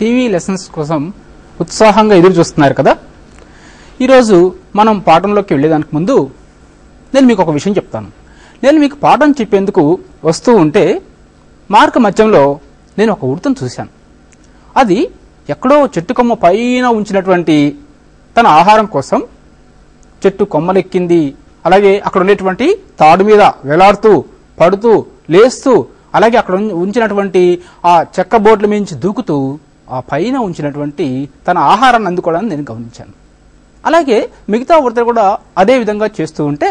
TV lessons కోసం ఉత్సాహంగా ఎదురు చూస్తున్నారు కదా. ఈరోజు మనం పాఠంలోకి వెళ్ళేదానికి ముందు నేను మీకు ఒక విషయం చెప్తాను. నేను మీకు పాఠం చెప్పేందుకు వస్తూ ఉంటే మార్గ మధ్యంలో నేను ఒక ఉడతను చూశాను. అది ఎక్కడో చెట్టు కొమ్మ పైన ఉంచినటువంటి తన ఆహారం కోసం చెట్టు కొమ్మలెక్కింది. అలాగే అక్కడ ఉండేటువంటి తాడు మీద వేలాడుతూ పడుతూ లేస్తూ, అలాగే అక్కడ ఉంచినటువంటి ఆ చెక్క బోట్ల మించి దూకుతూ ఆ పైన ఉంచినటువంటి తన ఆహారాన్ని అందుకోవడాన్ని నేను గమనించాను. అలాగే మిగతా ఉడతలు కూడా అదే విధంగా చేస్తూ ఉంటే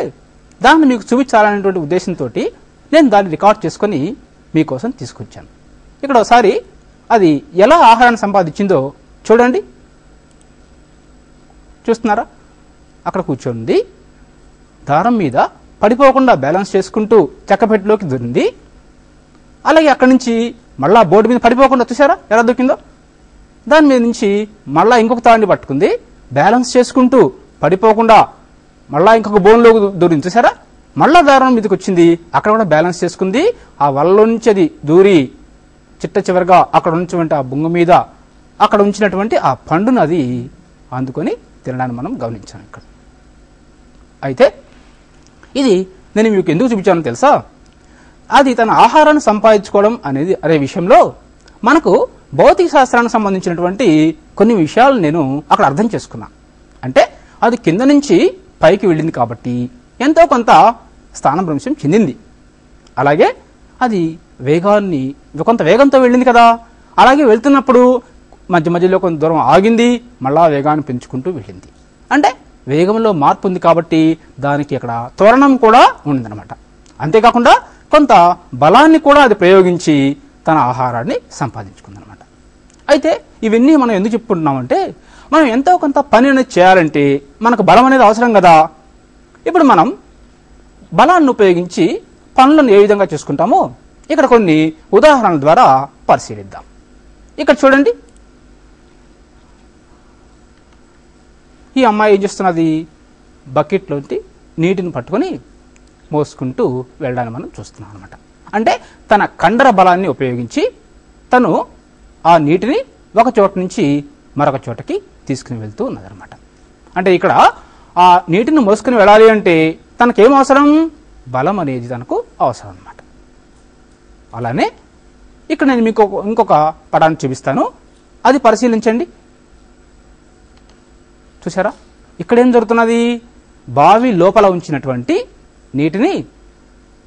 దాన్ని మీకు చూపించాలనేటువంటి ఉద్దేశంతో నేను దాన్ని రికార్డ్ చేసుకొని మీకోసం తీసుకొచ్చాను. ఇక్కడ ఒకసారి అది ఎలా ఆహారాన్ని సంపాదించిందో చూడండి. చూస్తున్నారా? అక్కడ కూర్చోండి, దారం మీద పడిపోకుండా బ్యాలెన్స్ చేసుకుంటూ చెక్కపెట్టిలోకి దూరింది. అలాగే అక్కడి నుంచి మళ్ళా బోర్డు మీద పడిపోకుండా, చూసారా ఎలా దూకిందో? దాని మీద నుంచి మళ్ళా ఇంకొక తాడిని పట్టుకుంది, బ్యాలెన్స్ చేసుకుంటూ పడిపోకుండా మళ్ళా ఇంకొక బోన్లోకి దూరింది. చూసారా? మళ్ళా దారం మీదకి వచ్చింది, అక్కడ కూడా బ్యాలెన్స్ చేసుకుంది. ఆ వల్ల నుంచి అది దూరి చిట్ట చివరిగా అక్కడ ఉన్నటువంటి ఆ బొంగు మీద అక్కడ ఉంచినటువంటి ఆ పండును అది అందుకొని తినడాన్ని మనం గమనించాం ఇక్కడ. అయితే ఇది నేను మీకు ఎందుకు చూపించానో తెలుసా? అది తన ఆహారాన్ని సంపాదించుకోవడం అనేది అనే విషయంలో మనకు భౌతిక శాస్త్రానికి సంబంధించినటువంటి కొన్ని విషయాలు నేను అక్కడ అర్థం చేసుకున్నా. అంటే అది కింద నుంచి పైకి వెళ్ళింది కాబట్టి ఎంతో కొంత స్థానభ్రంశం చెందింది. అలాగే అది కొంత వేగంతో వెళ్ళింది కదా. అలాగే వెళ్తున్నప్పుడు మధ్య మధ్యలో కొంత దూరం ఆగింది, మళ్ళా వేగాన్ని పెంచుకుంటూ వెళ్ళింది. అంటే వేగంలో మార్పు ఉంది కాబట్టి దానికి ఇక్కడ త్వరణం కూడా ఉండిందనమాట. అంతేకాకుండా కొంత బలాన్ని కూడా అది ప్రయోగించి తన ఆహారాన్ని సంపాదించుకుందనమాట. అయితే ఇవన్నీ మనం ఎందుకు చెప్పుకుంటున్నామంటే, మనం ఎంతో కొంత పని అనేది చేయాలంటే మనకు బలం అనేది అవసరం కదా. ఇప్పుడు మనం బలాన్ని ఉపయోగించి పనులను ఏ విధంగా చేసుకుంటామో ఇక్కడ కొన్ని ఉదాహరణల ద్వారా పరిశీలిద్దాం. ఇక్కడ చూడండి, ఈ అమ్మాయి ఏం చేస్తున్నది? బకెట్లోంటి నీటిని పట్టుకొని మోసుకుంటూ వెళ్ళడాన్ని మనం చూస్తున్నాం అనమాట. అంటే తన కండర బలాన్ని ఉపయోగించి తను ఆ నీటిని ఒక చోట నుంచి మరొక చోటకి తీసుకుని వెళ్తూ ఉన్నదనమాట. అంటే ఇక్కడ ఆ నీటిని మోసుకుని వెళ్ళాలి అంటే తనకేం అవసరం? బలం అనేది తనకు అవసరం అనమాట. అలానే ఇక్కడ నేను మీకు ఇంకొక పటాన్ని చూపిస్తాను, అది పరిశీలించండి. చూసారా? ఇక్కడేం జరుగుతున్నది? బావి లోపల ఉంచినటువంటి నీటిని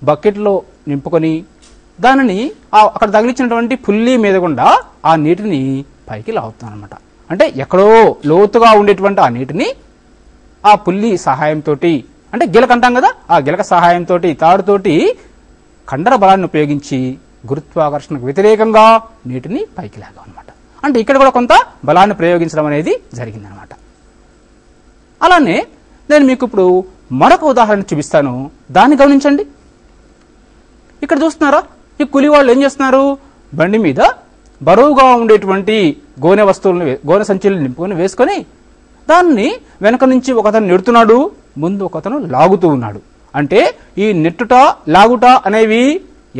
బకెట్లో నింపుకొని దానిని అక్కడ తగిలించినటువంటి పుల్లి మీద గుండా ఆ నీటిని పైకి లాగుతున్నాను అనమాట. అంటే ఎక్కడో లోతుగా ఉండేటువంటి ఆ నీటిని ఆ పుల్లి సహాయంతో, అంటే గిలక అంటాం కదా, ఆ గిలక సహాయంతో తాడుతోటి కండర బలాన్ని ఉపయోగించి గురుత్వాకర్షణకు వ్యతిరేకంగా నీటిని పైకి లాగాం అనమాట. అంటే ఇక్కడ కూడా కొంత బలాన్ని ప్రయోగించడం అనేది జరిగిందనమాట. అలానే నేను మీకు ఇప్పుడు మరొక ఉదాహరణ చూపిస్తాను, దాన్ని గమనించండి. ఇక్కడ చూస్తున్నారా? ఈ కూలి వాళ్ళు ఏం చేస్తున్నారు? బండి మీద బరువుగా ఉండేటువంటి గోనె సంచులను నింపుకొని వేసుకొని దాన్ని వెనక నుంచి ఒకతను నెడుతున్నాడు, ముందు ఒకతను లాగుతూ ఉన్నాడు. అంటే ఈ నెట్టుట లాగుట అనేవి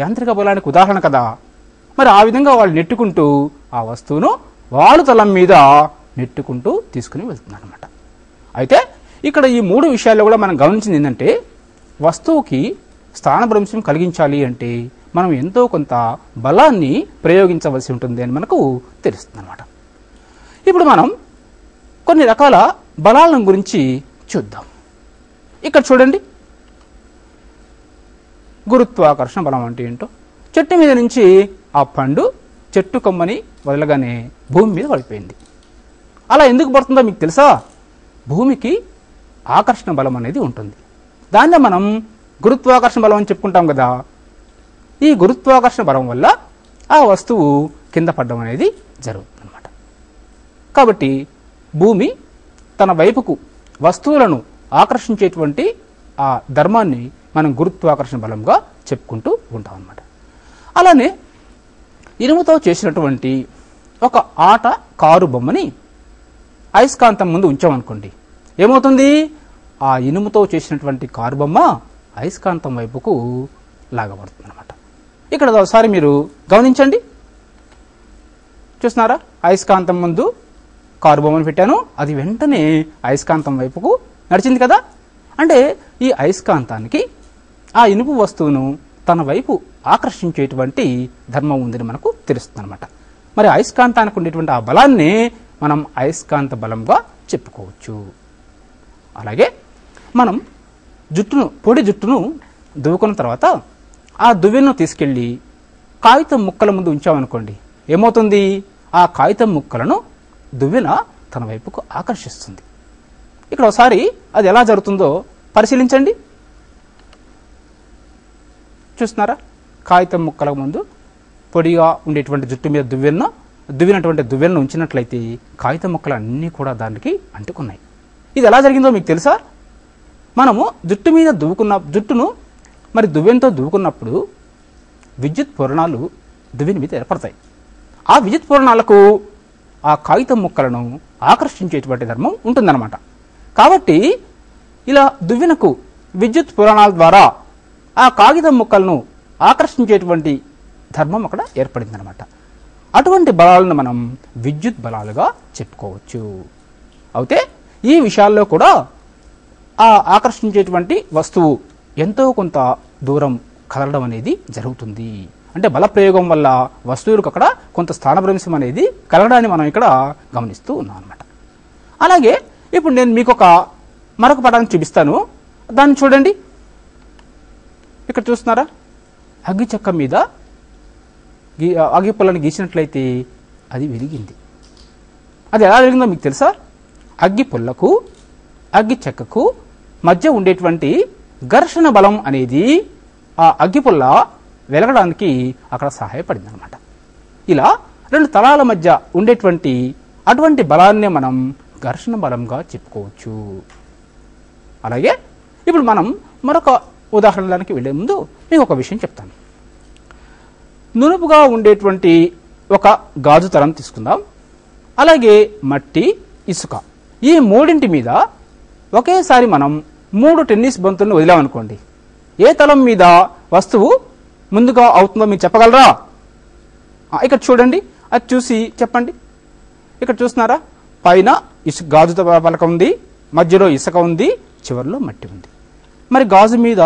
యాంత్రిక బలానికి ఉదాహరణ కదా. మరి ఆ విధంగా వాళ్ళు నెట్టుకుంటూ ఆ వస్తువును వాళ్ళ తలం మీద నెట్టుకుంటూ తీసుకుని వెళ్తున్నారు అనమాట. అయితే ఇక్కడ ఈ మూడు విషయాల్లో కూడా మనం గమనించింది ఏంటంటే, వస్తువుకి స్థానభ్రంశం కలిగించాలి అంటే మనం ఎంతో కొంత బలాన్ని ప్రయోగించవలసి ఉంటుంది అని మనకు తెలుస్తుంది అనమాట. ఇప్పుడు మనం కొన్ని రకాల బలాలను గురించి చూద్దాం. ఇక్కడ చూడండి, గురుత్వాకర్షణ బలం అంటే ఏంటో. చెట్టు మీద నుంచి ఆ పండు చెట్టు కొమ్మని వదలగానే భూమి మీద పడిపోయింది. అలా ఎందుకు పడుతుందో మీకు తెలుసా? భూమికి ఆకర్షణ బలం అనేది ఉంటుంది, దాన్నే మనం గురుత్వాకర్షణ బలం అని చెప్పుకుంటాం కదా. ఈ గురుత్వాకర్షణ బలం వల్ల ఆ వస్తువు కింద పడడం అనేది జరుగుతుంది అన్నమాట. కాబట్టి భూమి తన వైపుకు వస్తువులను ఆకర్షించేటువంటి ఆ ధర్మాన్ని మనం గురుత్వాకర్షణ బలంగా చెప్పుకుంటూ ఉంటాం అన్నమాట. అలానే ఇనుముతో చేసినటువంటి ఒక ఆట కారు బొమ్మని అయస్కాంతం ముందు ఉంచామనుకోండి, ఏమవుతుంది? ఆ ఇనుముతో చేసినటువంటి కారు బొమ్మ అయస్కాంతం వైపుకు లాగబడుతుంది అనమాట. ఇక్కడ ఒకసారి మీరు గమనించండి. చూస్తున్నారా, అయస్కాంతం ముందు కారు బొమ్మను పెట్టాను, అది వెంటనే అయస్కాంతం వైపుకు నడిచింది కదా. అంటే ఈ అయస్కాంతానికి ఆ ఇనుపు వస్తువును తన వైపు ఆకర్షించేటువంటి ధర్మం ఉందని మనకు తెలుస్తుంది అనమాట. మరి అయస్కాంతానికి ఉండేటువంటి ఆ బలాన్ని మనం అయస్కాంత బలంగా చెప్పుకోవచ్చు. అలాగే మనం పొడి జుట్టును దువ్వుకున్న తర్వాత ఆ దువ్వెను తీసుకెళ్ళి కాగితం ముక్కల ముందు ఉంచామనుకోండి, ఏమవుతుంది, ఆ కాగితం ముక్కలను దువ్వెన తన వైపుకు ఆకర్షిస్తుంది. ఇక్కడ ఒకసారి అది ఎలా జరుగుతుందో పరిశీలించండి. చూస్తున్నారా, కాగితం ముక్కల ముందు పొడిగా ఉండేటువంటి జుట్టు మీద దువ్వినటువంటి దువ్వెలను ఉంచినట్లయితే కాగితం ముక్కలు అన్నీ కూడా దానికి అంటుకున్నాయి. ఇది ఎలా జరిగిందో మీకు తెలుసా? మనము జుట్టును మరి దువ్వెనతో దువ్వుకున్నప్పుడు విద్యుత్ పూరణాలు దువ్వెన మీద ఏర్పడతాయి. ఆ విద్యుత్ పూరణాలకు ఆ కాగితం ముక్కలను ఆకర్షించేటువంటి ధర్మం ఉంటుందన్నమాట. కాబట్టి ఇలా దువ్వెనకు విద్యుత్ పూరణాల ద్వారా ఆ కాగితం ముక్కలను ఆకర్షించేటువంటి ధర్మం అక్కడ ఏర్పడిందనమాట. అటువంటి బలాలను మనం విద్యుత్ బలాలుగా చెప్పుకోవచ్చు. అయితే ఈ విషయాల్లో కూడా ఆ ఆకర్షించేటువంటి వస్తువు ఎంతో కొంత దూరం కదలడం అనేది జరుగుతుంది. అంటే బల ప్రయోగం వల్ల వస్తువులకు అక్కడ కొంత స్థానభ్రంశం అనేది కలగడాన్ని మనం ఇక్కడ గమనిస్తూ ఉన్నాం అనమాట. అలాగే ఇప్పుడు నేను మీకు మరొక పటాన్ని చూపిస్తాను, దాన్ని చూడండి. ఇక్కడ చూస్తున్నారా, అగ్గి చెక్క మీద అగ్గి పుల్లని గీసినట్లయితే అది విరిగింది. అది ఎలా జరిగిందో మీకు తెలుసా? అగ్గి పుల్లకు అగ్గి చెక్కకు మధ్య ఉండేటువంటి ఘర్షణ బలం అనేది ఆ అగ్గి పుల్ల వెలగడానికి అక్కడ సహాయపడింది అనమాట. ఇలా రెండు తలాల మధ్య ఉండేటువంటి అటువంటి బలాన్నే మనం ఘర్షణ బలంగా చెప్పుకోవచ్చు. అలాగే ఇప్పుడు మనం మరొక ఉదాహరణకి వెళ్లే ముందు మీకు ఒక విషయం చెప్తాను. నునుపుగా ఉండేటువంటి ఒక గాజు తలం తీసుకుందాం. అలాగే మట్టి, ఇసుక, ఈ మూడింటి మీద ఒకేసారి మనం 3 టెన్నిస్ బంతులను వదిలామనుకోండి, ఏ తలం మీద వస్తువు ముందుగా అవుతుందో మీరు చెప్పగలరా? ఇక్కడ చూడండి, అది చూసి చెప్పండి. ఇక్కడ చూస్తున్నారా, పైన గాజు పలక ఉంది, మధ్యలో ఇసుక ఉంది, చివరిలో మట్టి ఉంది. మరి గాజు మీద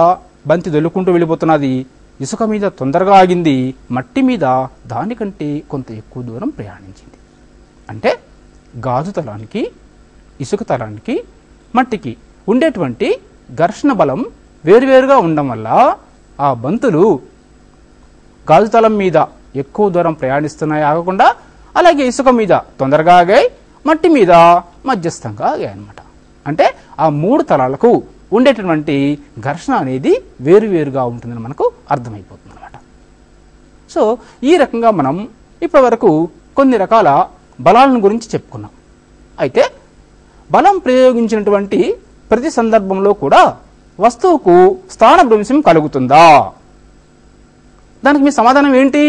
బంతి దొల్లుకుంటూ వెళ్ళిపోతున్నది, ఇసుక మీద తొందరగా ఆగింది, మట్టి మీద దానికంటే కొంత ఎక్కువ దూరం ప్రయాణించింది. అంటే గాజు తలానికి, ఇసుక తలానికి, మట్టికి ఉండేటువంటి ఘర్షణ బలం వేరువేరుగా ఉండడం వల్ల ఆ బంతులు గాజు తలం మీద ఎక్కువ దూరం ప్రయాణిస్తున్నాయి ఆగకుండా, అలాగే ఇసుక మీద తొందరగా ఆగాయి, మట్టి మీద మధ్యస్థంగా ఆగాయి అన్నమాట. అంటే ఆ 3 తలాలకు ఉండేటటువంటి ఘర్షణ అనేది వేరువేరుగా ఉంటుందని మనకు అర్థమైపోతుంది అనమాట. సో ఈ రకంగా మనం ఇప్పటి వరకు కొన్ని రకాల బలాలను గురించి చెప్పుకున్నాం. అయితే బలం ప్రయోగించినటువంటి ప్రతి సందర్భంలో కూడా వస్తువుకు స్థానభ్రంశం కలుగుతుందా? దానికి మీ సమాధానం ఏంటి?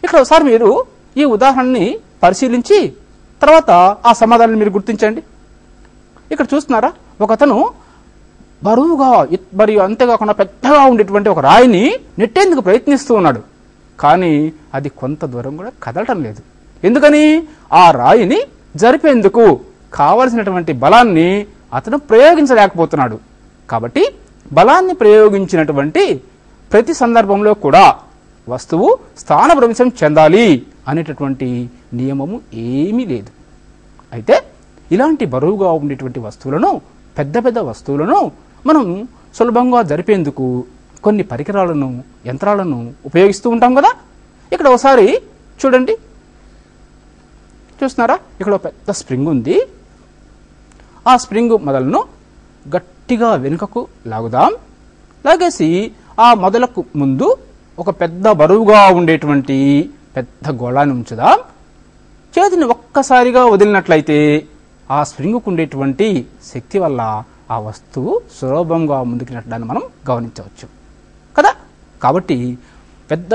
ఇక్కడ ఒకసారి మీరు ఈ ఉదాహరణని పరిశీలించి తర్వాత ఆ సమాధానాన్ని మీరు గుర్తించండి. ఇక్కడ చూస్తున్నారా, ఒకతను బరువుగా మరియు అంతేకాకుండా పెద్దగా ఉండేటువంటి ఒక రాయిని నెట్టేందుకు ప్రయత్నిస్తూ ఉన్నాడు. కానీ అది కొంత దూరం కూడా కదలటం లేదు. ఎందుకని? ఆ రాయిని జరిపేందుకు కావలసినటువంటి బలాన్ని అతను ప్రయోగించలేకపోతున్నాడు. కాబట్టి బలాన్ని ప్రయోగించినటువంటి ప్రతి సందర్భంలో కూడా వస్తువు స్థానభ్రంశం చెందాలి అనేటటువంటి నియమము ఏమీ లేదు. అయితే ఇలాంటి బరువుగా ఉండేటువంటి వస్తువులను, పెద్ద పెద్ద వస్తువులను మనం సులభంగా జరిపేందుకు కొన్ని పరికరాలను, యంత్రాలను ఉపయోగిస్తూ ఉంటాం కదా. ఇక్కడ ఒకసారి చూడండి, చూస్తున్నారా, ఇక్కడ పెద్ద స్ప్రింగ్ ఉంది. ఆ స్ప్రింగ్ మొదలను గట్టిగా వెనుకకు లాగుదాం. లాగేసి ఆ మొదలకు ముందు ఒక పెద్ద బరువుగా ఉండేటువంటి పెద్ద గోళాన్ని ఉంచుదాం. చేతిని ఒక్కసారిగా వదిలినట్లయితే ఆ స్ప్రింగ్కు ఉండేటువంటి శక్తి వల్ల ఆ వస్తువు సులభంగా ముందుకు నెట్టడాన్ని మనం గమనించవచ్చు కదా. కాబట్టి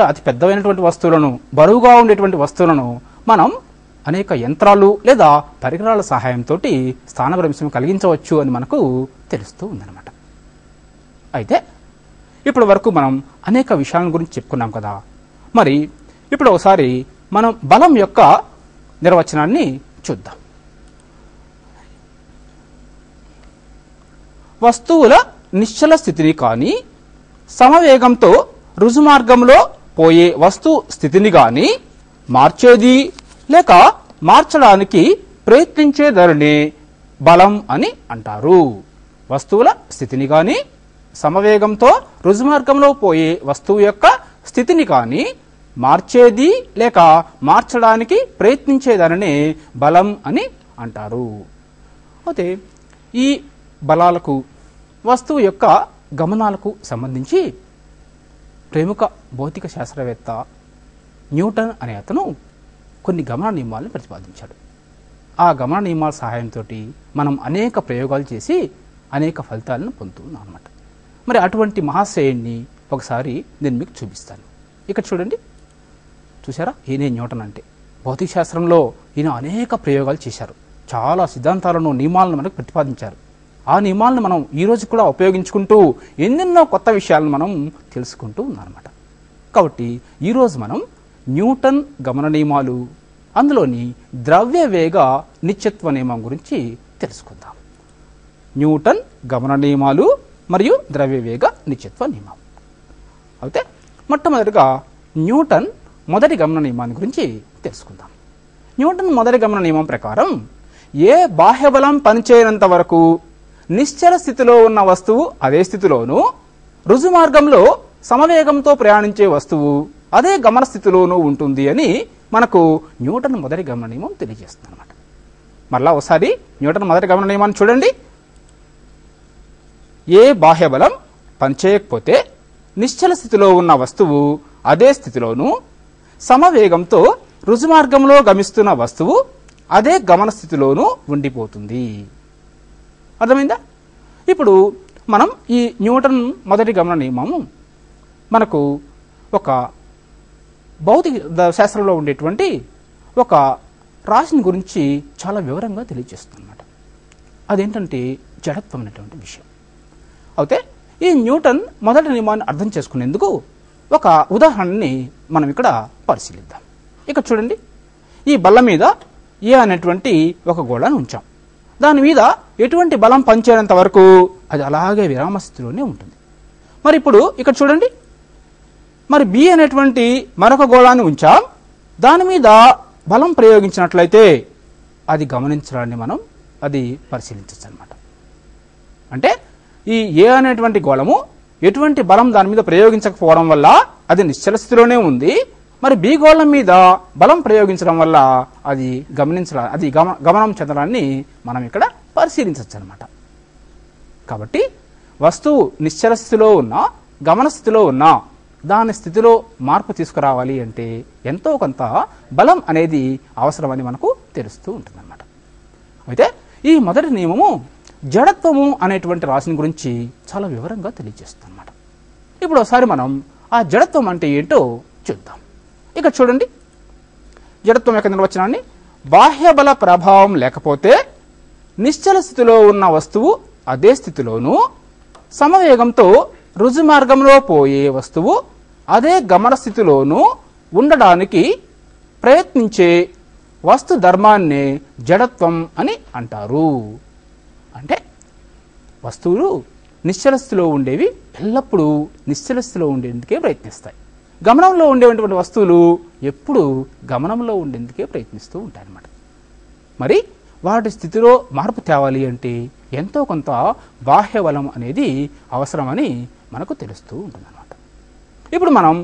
అతి పెద్దవైనటువంటి వస్తువులను, బరువుగా ఉండేటువంటి వస్తువులను మనం అనేక యంత్రాలు లేదా పరికరాల సహాయంతో స్థానభ్రంశం కలిగించవచ్చు అని మనకు తెలుస్తూ ఉందన్నమాట. అయితే ఇప్పటి వరకు మనం అనేక విషయాల గురించి చెప్పుకున్నాం కదా. మరి ఇప్పుడు ఒకసారి మనం బలం యొక్క నిర్వచనాన్ని చూద్దాం. వస్తువుల నిశ్చల స్థితిని కానీ సమవేగంతో రుజుమార్గంలో పోయే వస్తు స్థితిని గాని మార్చేది లేక మార్చడానికి ప్రయత్నించే దానిని బలం అని అంటారు. వస్తువుల స్థితిని గాని సమవేగంతో రుజుమార్గంలో పోయే వస్తువు యొక్క స్థితిని కానీ మార్చేది లేక మార్చడానికి ప్రయత్నించే దానిని బలం అని అంటారు. అయితే ఈ బలాలకు వస్తువు యొక్క గమనాలకు సంబంధించి ప్రముఖ భౌతిక శాస్త్రవేత్త న్యూటన్ అనే అతను కొన్ని గమన నియమాలను ప్రతిపాదించాడు. ఆ గమన నియమాల సహాయంతో మనం అనేక ప్రయోగాలు చేసి అనేక ఫలితాలను పొందుతున్నాం అన్నమాట. మరి అటువంటి మహాశయుణ్ణి ఒకసారి నేను మీకు చూపిస్తాను. ఇక్కడ చూడండి, చూసారా, ఈయనే న్యూటన్ అంటే. భౌతిక శాస్త్రంలో ఈయన అనేక ప్రయోగాలు చేశారు, చాలా సిద్ధాంతాలను నియమాలను మనకు ప్రతిపాదించారు. ఆ నియమాలను మనం ఈరోజు కూడా ఉపయోగించుకుంటూ ఎన్నెన్నో కొత్త విషయాలను మనం తెలుసుకుంటూ ఉన్నామన్నమాట. కాబట్టి ఈరోజు మనం న్యూటన్ గమన నియమాలు, అందులోని ద్రవ్య వేగ నిత్యత్వ నియమం గురించి తెలుసుకుందాం. న్యూటన్ గమన నియమాలు మరియు ద్రవ్య వేగ నిత్యత్వ నియమం. అయితే మొట్టమొదటిగా న్యూటన్ మొదటి గమన నియమాన్ని గురించి తెలుసుకుందాం. న్యూటన్ మొదటి గమన నియమం ప్రకారం ఏ బాహ్యబలం పనిచేయనంత వరకు నిశ్చల స్థితిలో ఉన్న వస్తువు అదే స్థితిలోనూ, రుజుమార్గంలో సమవేగంతో ప్రయాణించే వస్తువు అదే గమన స్థితిలోనూ ఉంటుంది అని మనకు న్యూటన్ మొదటి గమన నియమం తెలియజేస్తుంది అన్నమాట. మరలా ఒకసారి న్యూటన్ మొదటి గమన నియమాన్ని చూడండి. ఏ బాహ్యబలం పనిచేయకపోతే నిశ్చల స్థితిలో ఉన్న వస్తువు అదే స్థితిలోనూ, సమవేగంతో రుజుమార్గంలో గమిస్తున్న వస్తువు అదే గమన స్థితిలోనూ ఉండిపోతుంది. అర్థమైందా? ఇప్పుడు మనం ఈ న్యూటన్ మొదటి గమన నియమము మనకు ఒక భౌతిక శాస్త్రంలో ఉండేటువంటి ఒక రాశిని గురించి చాలా వివరంగా తెలియజేస్తుంది అన్నమాట. అదేంటంటే జడత్వం అనేటువంటి విషయం. అయితే ఈ న్యూటన్ మొదటి నియమాన్ని అర్థం చేసుకునేందుకు ఒక ఉదాహరణని మనం ఇక్కడ పరిశీలిద్దాం. ఇక్కడ చూడండి, ఈ బల్ల మీద ఏ అనేటువంటి ఒక గోళాన్ని ఉంచాం. దాని మీద ఎటువంటి బలం పనిచేయనంత వరకు అది అలాగే విరామ స్థితిలోనే ఉంటుంది. మరి ఇప్పుడు ఇక్కడ చూడండి, మరి బి అనేటువంటి మరొక గోళాన్ని ఉంచాం. దాని మీద బలం ప్రయోగించినట్లయితే అది గమనించడాన్ని మనం అది పరిశీలించవచ్చు అన్నమాట. అంటే ఈ ఏ అనేటువంటి గోళము ఎటువంటి బలం దాని మీద ప్రయోగించకపోవడం వల్ల అది నిశ్చల స్థితిలోనే ఉంది. మరి బి గోళం మీద బలం ప్రయోగించడం వల్ల అది గమనం చెందడాన్ని మనం ఇక్కడ పరిశీలించవచ్చు అన్నమాట. కాబట్టి వస్తువు నిశ్చల స్థితిలో ఉన్నా, గమన స్థితిలో ఉన్నా, దాని స్థితిలో మార్పు తీసుకురావాలి అంటే ఎంతో కొంత బలం అనేది అవసరమని మనకు తెలుస్తూ ఉంటుందన్నమాట. అయితే ఈ మొదటి నియమము జడత్వము అనేటువంటి రాశిని గురించి చాలా వివరంగా తెలియజేస్తుంది అన్నమాట. ఇప్పుడు ఒకసారి మనం ఆ జడత్వం అంటే ఏంటో చూద్దాం. ఇక చూడండి, జడత్వం యొక్క నిర్వచనాన్ని: బాహ్య బల ప్రభావం లేకపోతే నిశ్చల స్థితిలో ఉన్న వస్తువు అదే స్థితిలోనూ, సమవేగంతో రుజుమార్గంలో పోయే వస్తువు అదే గమన స్థితిలోనూ ఉండడానికి ప్రయత్నించే వస్తు ధర్మాన్నే జడత్వం అని అంటారు. అంటే వస్తువులు నిశ్చల స్థితిలో ఉండేవి ఎల్లప్పుడూ నిశ్చల స్థితిలో ఉండేందుకే ప్రయత్నిస్తాయి. గమనంలో ఉండేటువంటి వస్తువులు ఎప్పుడు గమనంలో ఉండేందుకే ప్రయత్నిస్తూ ఉంటాయన్నమాట. మరి వాటి స్థితిలో మార్పు తేవాలి అంటే ఎంతో కొంత బాహ్య బలం అనేది అవసరమని మనకు తెలుస్తూ ఉంటుందన్నమాట. ఇప్పుడు మనం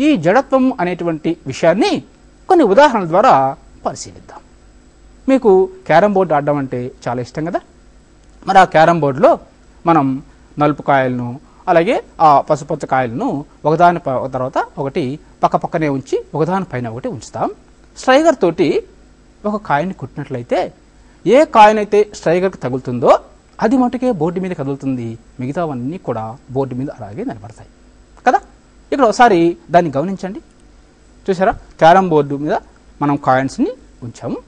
ఈ జడత్వం అనేటువంటి విషయాన్ని కొన్ని ఉదాహరణల ద్వారా పరిశీలిద్దాం. మీకు క్యారమ్ బోర్డు ఆడడం అంటే చాలా ఇష్టం కదా. మరి ఆ క్యారమ్ బోర్డులో మనం నలుపు కాయలను అలాగే ఆ పసుపచ్చ కాయలను ఒకదాని తర్వాత ఒకటి పక్కనే ఉంచి ఒకదానిపైన ఒకటి ఉంచుతాం. స్ట్రైగర్ తోటి ఒక కాయని కొట్టినట్లయితే ఏ కాయనైతే స్ట్రైగర్కి తగులుతుందో అది మటుకే బోర్డు మీద కదులుతుంది, మిగతావన్నీ కూడా బోర్డు మీద అలాగే నిలబడతాయి కదా. ఇక్కడ ఒకసారి దాన్ని గమనించండి. చూసారా, క్యారమ్ బోర్డు మీద మనం కాయిన్స్ని ఉంచాము.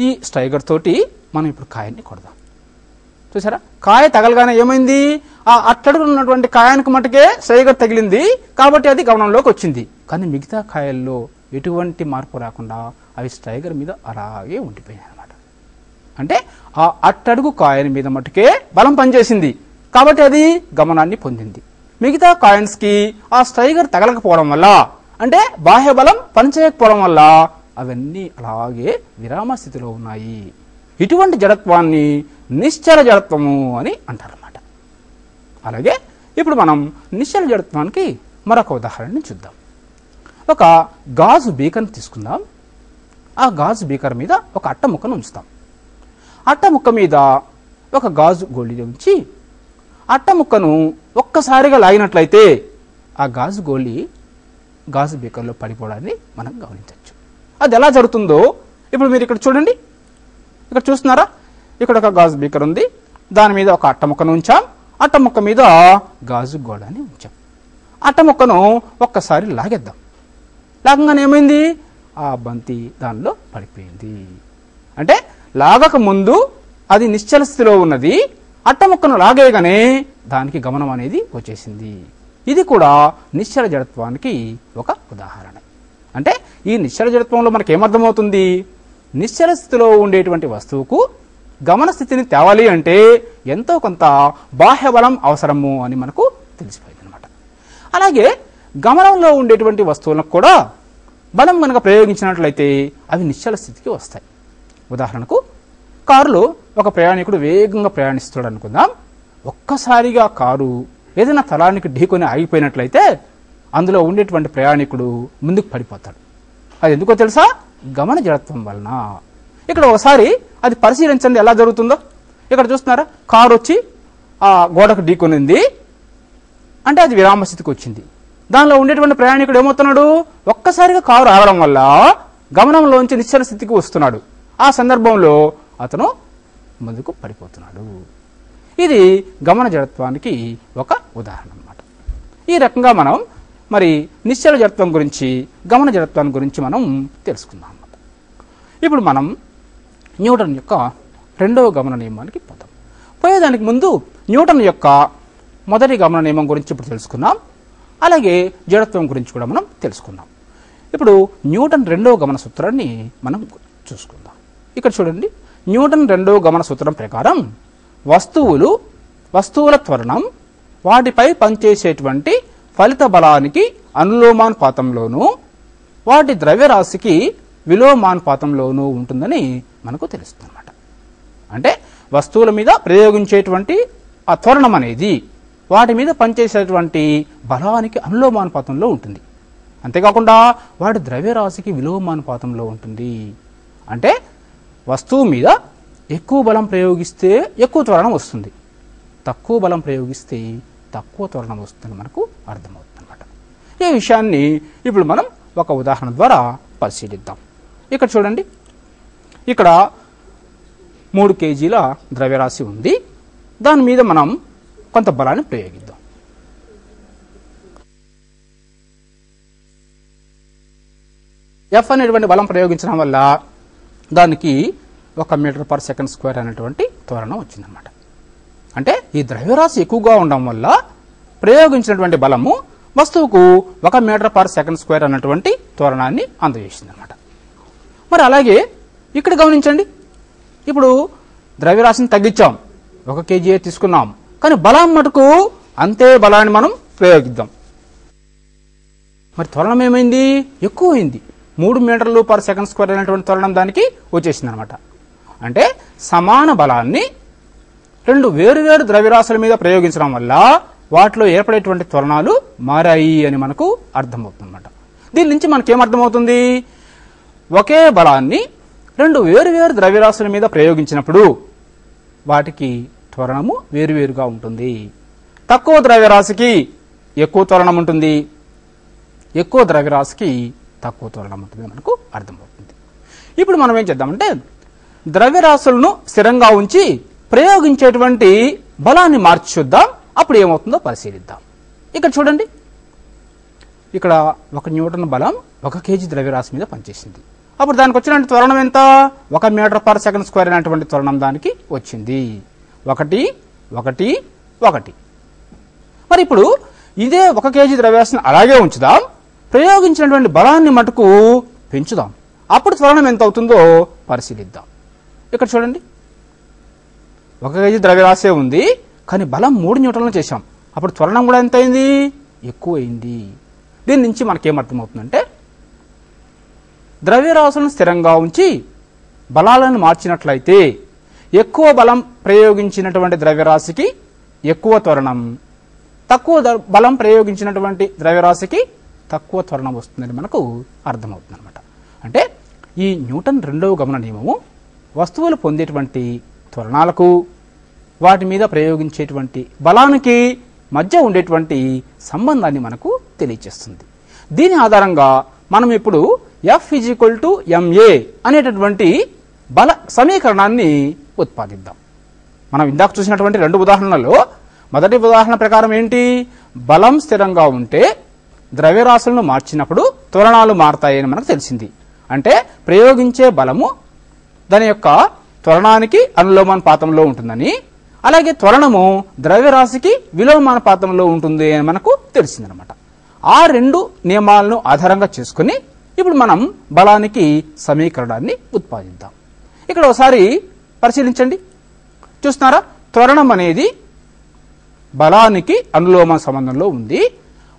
ఈ స్ట్రైగర్ తోటి మనం ఇప్పుడు కాయన్ని కొడదాం. చూసారా, కాయ తగలగానే ఏమైంది, ఆ అట్టడుగు ఉన్నటువంటి కాయానికి మటుకే స్ట్రైగర్ తగిలింది కాబట్టి అది గమనంలోకి వచ్చింది. కానీ మిగతా కాయల్లో ఎటువంటి మార్పు రాకుండా అవి స్ట్రైకర్ మీద అలాగే ఉండిపోయాయి అన్నమాట. అంటే ఆ అట్టడుగు కాయిన్ మీద మటుకే బలం పనిచేసింది కాబట్టి అది గమనాన్ని పొందింది. మిగతా కాయిన్స్కి ఆ స్ట్రైకర్ తగలకపోవడం వల్ల, అంటే బాహ్య బలం పనిచేయకపోవడం వల్ల అవన్నీ అలాగే విరామ స్థితిలో ఉన్నాయి. ఇటువంటి జడత్వాన్ని నిశ్చల జడత్వము అని అంటారన్నమాట. అలాగే ఇప్పుడు మనం నిశ్చల జడత్వానికి మరొక ఉదాహరణని చూద్దాం. ఒక గాజు బీకర్ని తీసుకుందాం. ఆ గాజు బీకర్ మీద ఒక అట్ట ముక్కను ఉంచుతాం. అట్ట ముక్క మీద ఒక గాజు గోళీ ఉంచి అట్ట ముక్కను ఒక్కసారిగా లాగినట్లయితే ఆ గాజు గోళీ గాజు బీకర్లో పడిపోవడాన్ని మనం గమనించవచ్చు. అది ఎలా జరుగుతుందో ఇప్పుడు మీరు ఇక్కడ చూడండి. ఇక్కడ చూస్తున్నారా? ఇక్కడ ఒక గాజు బీకర్ ఉంది, దాని మీద ఒక అట్ట ముక్కను ఉంచాం, అట్ట ముక్క మీద గాజు గోళాన్ని ఉంచాం. అట్ట ముక్కను ఒక్కసారి లాగేద్దాం. లాగంగానే ఏమైంది? ఆ బంతి దానిలో పడిపోయింది. అంటే లాగక ముందు అది నిశ్చల స్థితిలో ఉన్నది, అట్ట ముక్కను లాగేయగానే దానికి గమనం అనేది వచ్చేసింది. ఇది కూడా నిశ్చల జడత్వానికి ఒక ఉదాహరణ. అంటే ఈ నిశ్చల జడత్వంలో మనకి ఏమర్థమవుతుంది? నిశ్చల స్థితిలో ఉండేటువంటి వస్తువుకు గమన స్థితిని తేవాలి అంటే ఎంతో కొంత బాహ్య బలం అవసరము అని మనకు తెలిసిపోయింది అనమాట. అలాగే గమనంలో ఉండేటువంటి వస్తువులకు కూడా బలం కనుక ప్రయోగించినట్లయితే అవి నిశ్చల స్థితికి వస్తాయి. ఉదాహరణకు కారులో ఒక ప్రయాణికుడు వేగంగా ప్రయాణిస్తాడు అనుకుందాం. ఒక్కసారిగా కారు ఏదైనా తలానికి ఢీకొని ఆగిపోయినట్లయితే అందులో ఉండేటువంటి ప్రయాణికుడు ముందుకు పడిపోతాడు. అది ఎందుకో తెలుసా? గమన జడత్వం వలన. ఇక్కడ ఒకసారి అది పరిశీలించండి ఎలా జరుగుతుందో. ఇక్కడ చూస్తున్నారా? కారు వచ్చి ఆ గోడకు ఢీకొనింది అంటే అది విరామ స్థితికి వచ్చింది. దానిలో ఉండేటువంటి ప్రయాణికుడు ఏమవుతున్నాడు? ఒక్కసారిగా కారు ఆగడం వల్ల గమనంలోంచి నిశ్చల స్థితికి వస్తున్నాడు. ఆ సందర్భంలో అతను ముందుకు పడిపోతున్నాడు. ఇది గమన జడత్వానికి ఒక ఉదాహరణ అన్నమాట. ఈ రకంగా మనం మరి నిశ్చల జడత్వం గురించి, గమన జడత్వాన్ని గురించి మనం తెలుసుకుందాం అన్నమాట. ఇప్పుడు మనం న్యూటన్ యొక్క రెండవ గమన నియమానికి పోతాం. పోయేదానికి ముందు న్యూటన్ యొక్క మొదటి గమన నియమం గురించి ఇప్పుడు తెలుసుకుందాం. అలాగే జడత్వం గురించి కూడా మనం తెలుసుకుందాం. ఇప్పుడు న్యూటన్ రెండవ గమన సూత్రాన్ని మనం చూసుకుందాం. ఇక్కడ చూడండి, న్యూటన్ రెండవ గమన సూత్రం ప్రకారం వస్తువుల త్వరణం వాటిపై పనిచేసేటువంటి ఫలిత బలానికి అనులోమానుపాతంలోనూ వాటి ద్రవ్యరాశికి విలోమానుపాతంలోనూ ఉంటుందని మనకు తెలుస్తుంది అన్నమాట. అంటే వస్తువుల మీద ప్రయోగించేటువంటి ఆ త్వరణం అనేది వాటి మీద పనిచేసేటువంటి బలానికి అనులోమానుపాతంలో ఉంటుంది. అంతేకాకుండా వాటి ద్రవ్యరాశికి విలోమానుపాతంలో ఉంటుంది. అంటే వస్తువు మీద ఎక్కువ బలం ప్రయోగిస్తే ఎక్కువ త్వరణం వస్తుంది, తక్కువ బలం ప్రయోగిస్తే తక్కువ త్వరణం వస్తుందని మనకు అర్థమవుతుంది అన్నమాట. ఈ విషయాన్ని ఇప్పుడు మనం ఒక ఉదాహరణ ద్వారా పరిశీలిద్దాం. ఇక్కడ చూడండి, ఇక్కడ 3 kgల ద్రవ్యరాశి ఉంది. దాని మీద మనం కొంత బలాన్ని ప్రయోగిద్దాం. ఎఫ్ అనేటువంటి బలం ప్రయోగించడం వల్ల దానికి 1 మీటర్/సెకండ్² అనేటువంటి త్వరణం వచ్చిందనమాట. అంటే ఈ ద్రవ్యరాశి ఎక్కువగా ఉండడం వల్ల ప్రయోగించినటువంటి బలము వస్తువుకు 1 మీటర్/సెకండ్² అన్నటువంటి త్వరణాన్ని అందజేసింది అనమాట. మరి అలాగే ఇక్కడ గమనించండి, ఇప్పుడు ద్రవ్యరాశిని తగ్గించాం, 1 kg తీసుకున్నాం, కానీ బలం మటుకు అంతే బలాన్ని మనం ప్రయోగిద్దాం. మరి త్వరణం ఏమైంది? ఎక్కువైంది. 3 మీటర్లు/సెకండ్² అనేటువంటి త్వరణం దానికి వచ్చేసింది అనమాట. అంటే సమాన బలాన్ని 2 వేరువేరు ద్రవ్యరాశుల మీద ప్రయోగించడం వల్ల వాటిలో ఏర్పడేటువంటి త్వరణాలు మారాయి అని మనకు అర్థమవుతుంది అనమాట. దీని నుంచి మనకేమర్థమవుతుంది? ఒకే బలాన్ని 2 వేరువేరు ద్రవ్యరాశుల మీద ప్రయోగించినప్పుడు వాటికి త్వరణము వేరువేరుగా ఉంటుంది. తక్కువ ద్రవ్యరాశికి ఎక్కువ త్వరణం ఉంటుంది, ఎక్కువ ద్రవ్యరాశికి తక్కువ త్వరణం ఉంటుంది మనకు అర్థమవుతుంది. ఇప్పుడు మనం ఏం చేద్దామంటే ద్రవ్యరాశులను స్థిరంగా ఉంచి ప్రయోగించేటువంటి బలాన్ని మార్చి చూద్దాం. అప్పుడు ఏమవుతుందో పరిశీలిద్దాం. ఇక్కడ చూడండి, ఇక్కడ 1 న్యూటన్ బలం 1 kg ద్రవ్యరాశి మీద పనిచేసింది. అప్పుడు దానికి వచ్చిన త్వరణం ఎంత? 1 మీటర్/సెకండ్² అనేటువంటి త్వరణం దానికి వచ్చింది. 1 1 1. మరి ఇప్పుడు ఇదే 1 kg ద్రవ్యరాశిని అలాగే ఉంచుదాం. ప్రయోగించినటువంటి బలాన్ని మటుకు పెంచుదాం. అప్పుడు త్వరణం ఎంత అవుతుందో పరిశీలిద్దాం. ఇక్కడ చూడండి, 1 kg ద్రవ్యరాశి ఉంది, కానీ బలం 3 న్యూటన్లు చేశాం. అప్పుడు త్వరణం కూడా ఎంత అయింది? ఎక్కువ అయింది. దీని నుంచి మనకేమర్థమవుతుందంటే, ద్రవ్యరాశులను స్థిరంగా ఉంచి బలాలను మార్చినట్లయితే ఎక్కువ బలం ప్రయోగించినటువంటి ద్రవ్యరాశికి ఎక్కువ త్వరణం, తక్కువ బలం ప్రయోగించినటువంటి ద్రవ్యరాశికి తక్కువ త్వరణం వస్తుందని మనకు అర్థమవుతుంది అనమాట. అంటే ఈ న్యూటన్ రెండవ గమన నియమము వస్తువులు పొందేటువంటి త్వరణాలకు వాటి మీద ప్రయోగించేటువంటి బలానికి మధ్య ఉండేటువంటి సంబంధాన్ని మనకు తెలియజేస్తుంది. దీని ఆధారంగా మనం ఇప్పుడు F = ma అనేటటువంటి బల సమీకరణాన్ని ఉత్పాదిద్దాం. మనం ఇందాక చూసినటువంటి 2 ఉదాహరణలలో మొదటి ఉదాహరణ ప్రకారం ఏంటి? బలం స్థిరంగా ఉంటే ద్రవ్యరాశులను మార్చినప్పుడు త్వరణాలు మారతాయని మనకు తెలిసింది. అంటే ప్రయోగించే బలము దాని యొక్క త్వరణానికి అనులోమానుపాతంలో ఉంటుందని, అలాగే త్వరణము ద్రవ్యరాశికి విలోమానుపాతంలో ఉంటుంది అని మనకు తెలిసిందనమాట. ఆ 2 నియమాలను ఆధారంగా చేసుకుని ఇప్పుడు మనం బలానికి సమీకరణాన్ని ఉత్పాదిద్దాం. ఇక్కడ ఒకసారి పరిశీలించండి. చూస్తున్నారా? త్వరణం అనేది బలానికి అనులోమ సంబంధంలో ఉంది.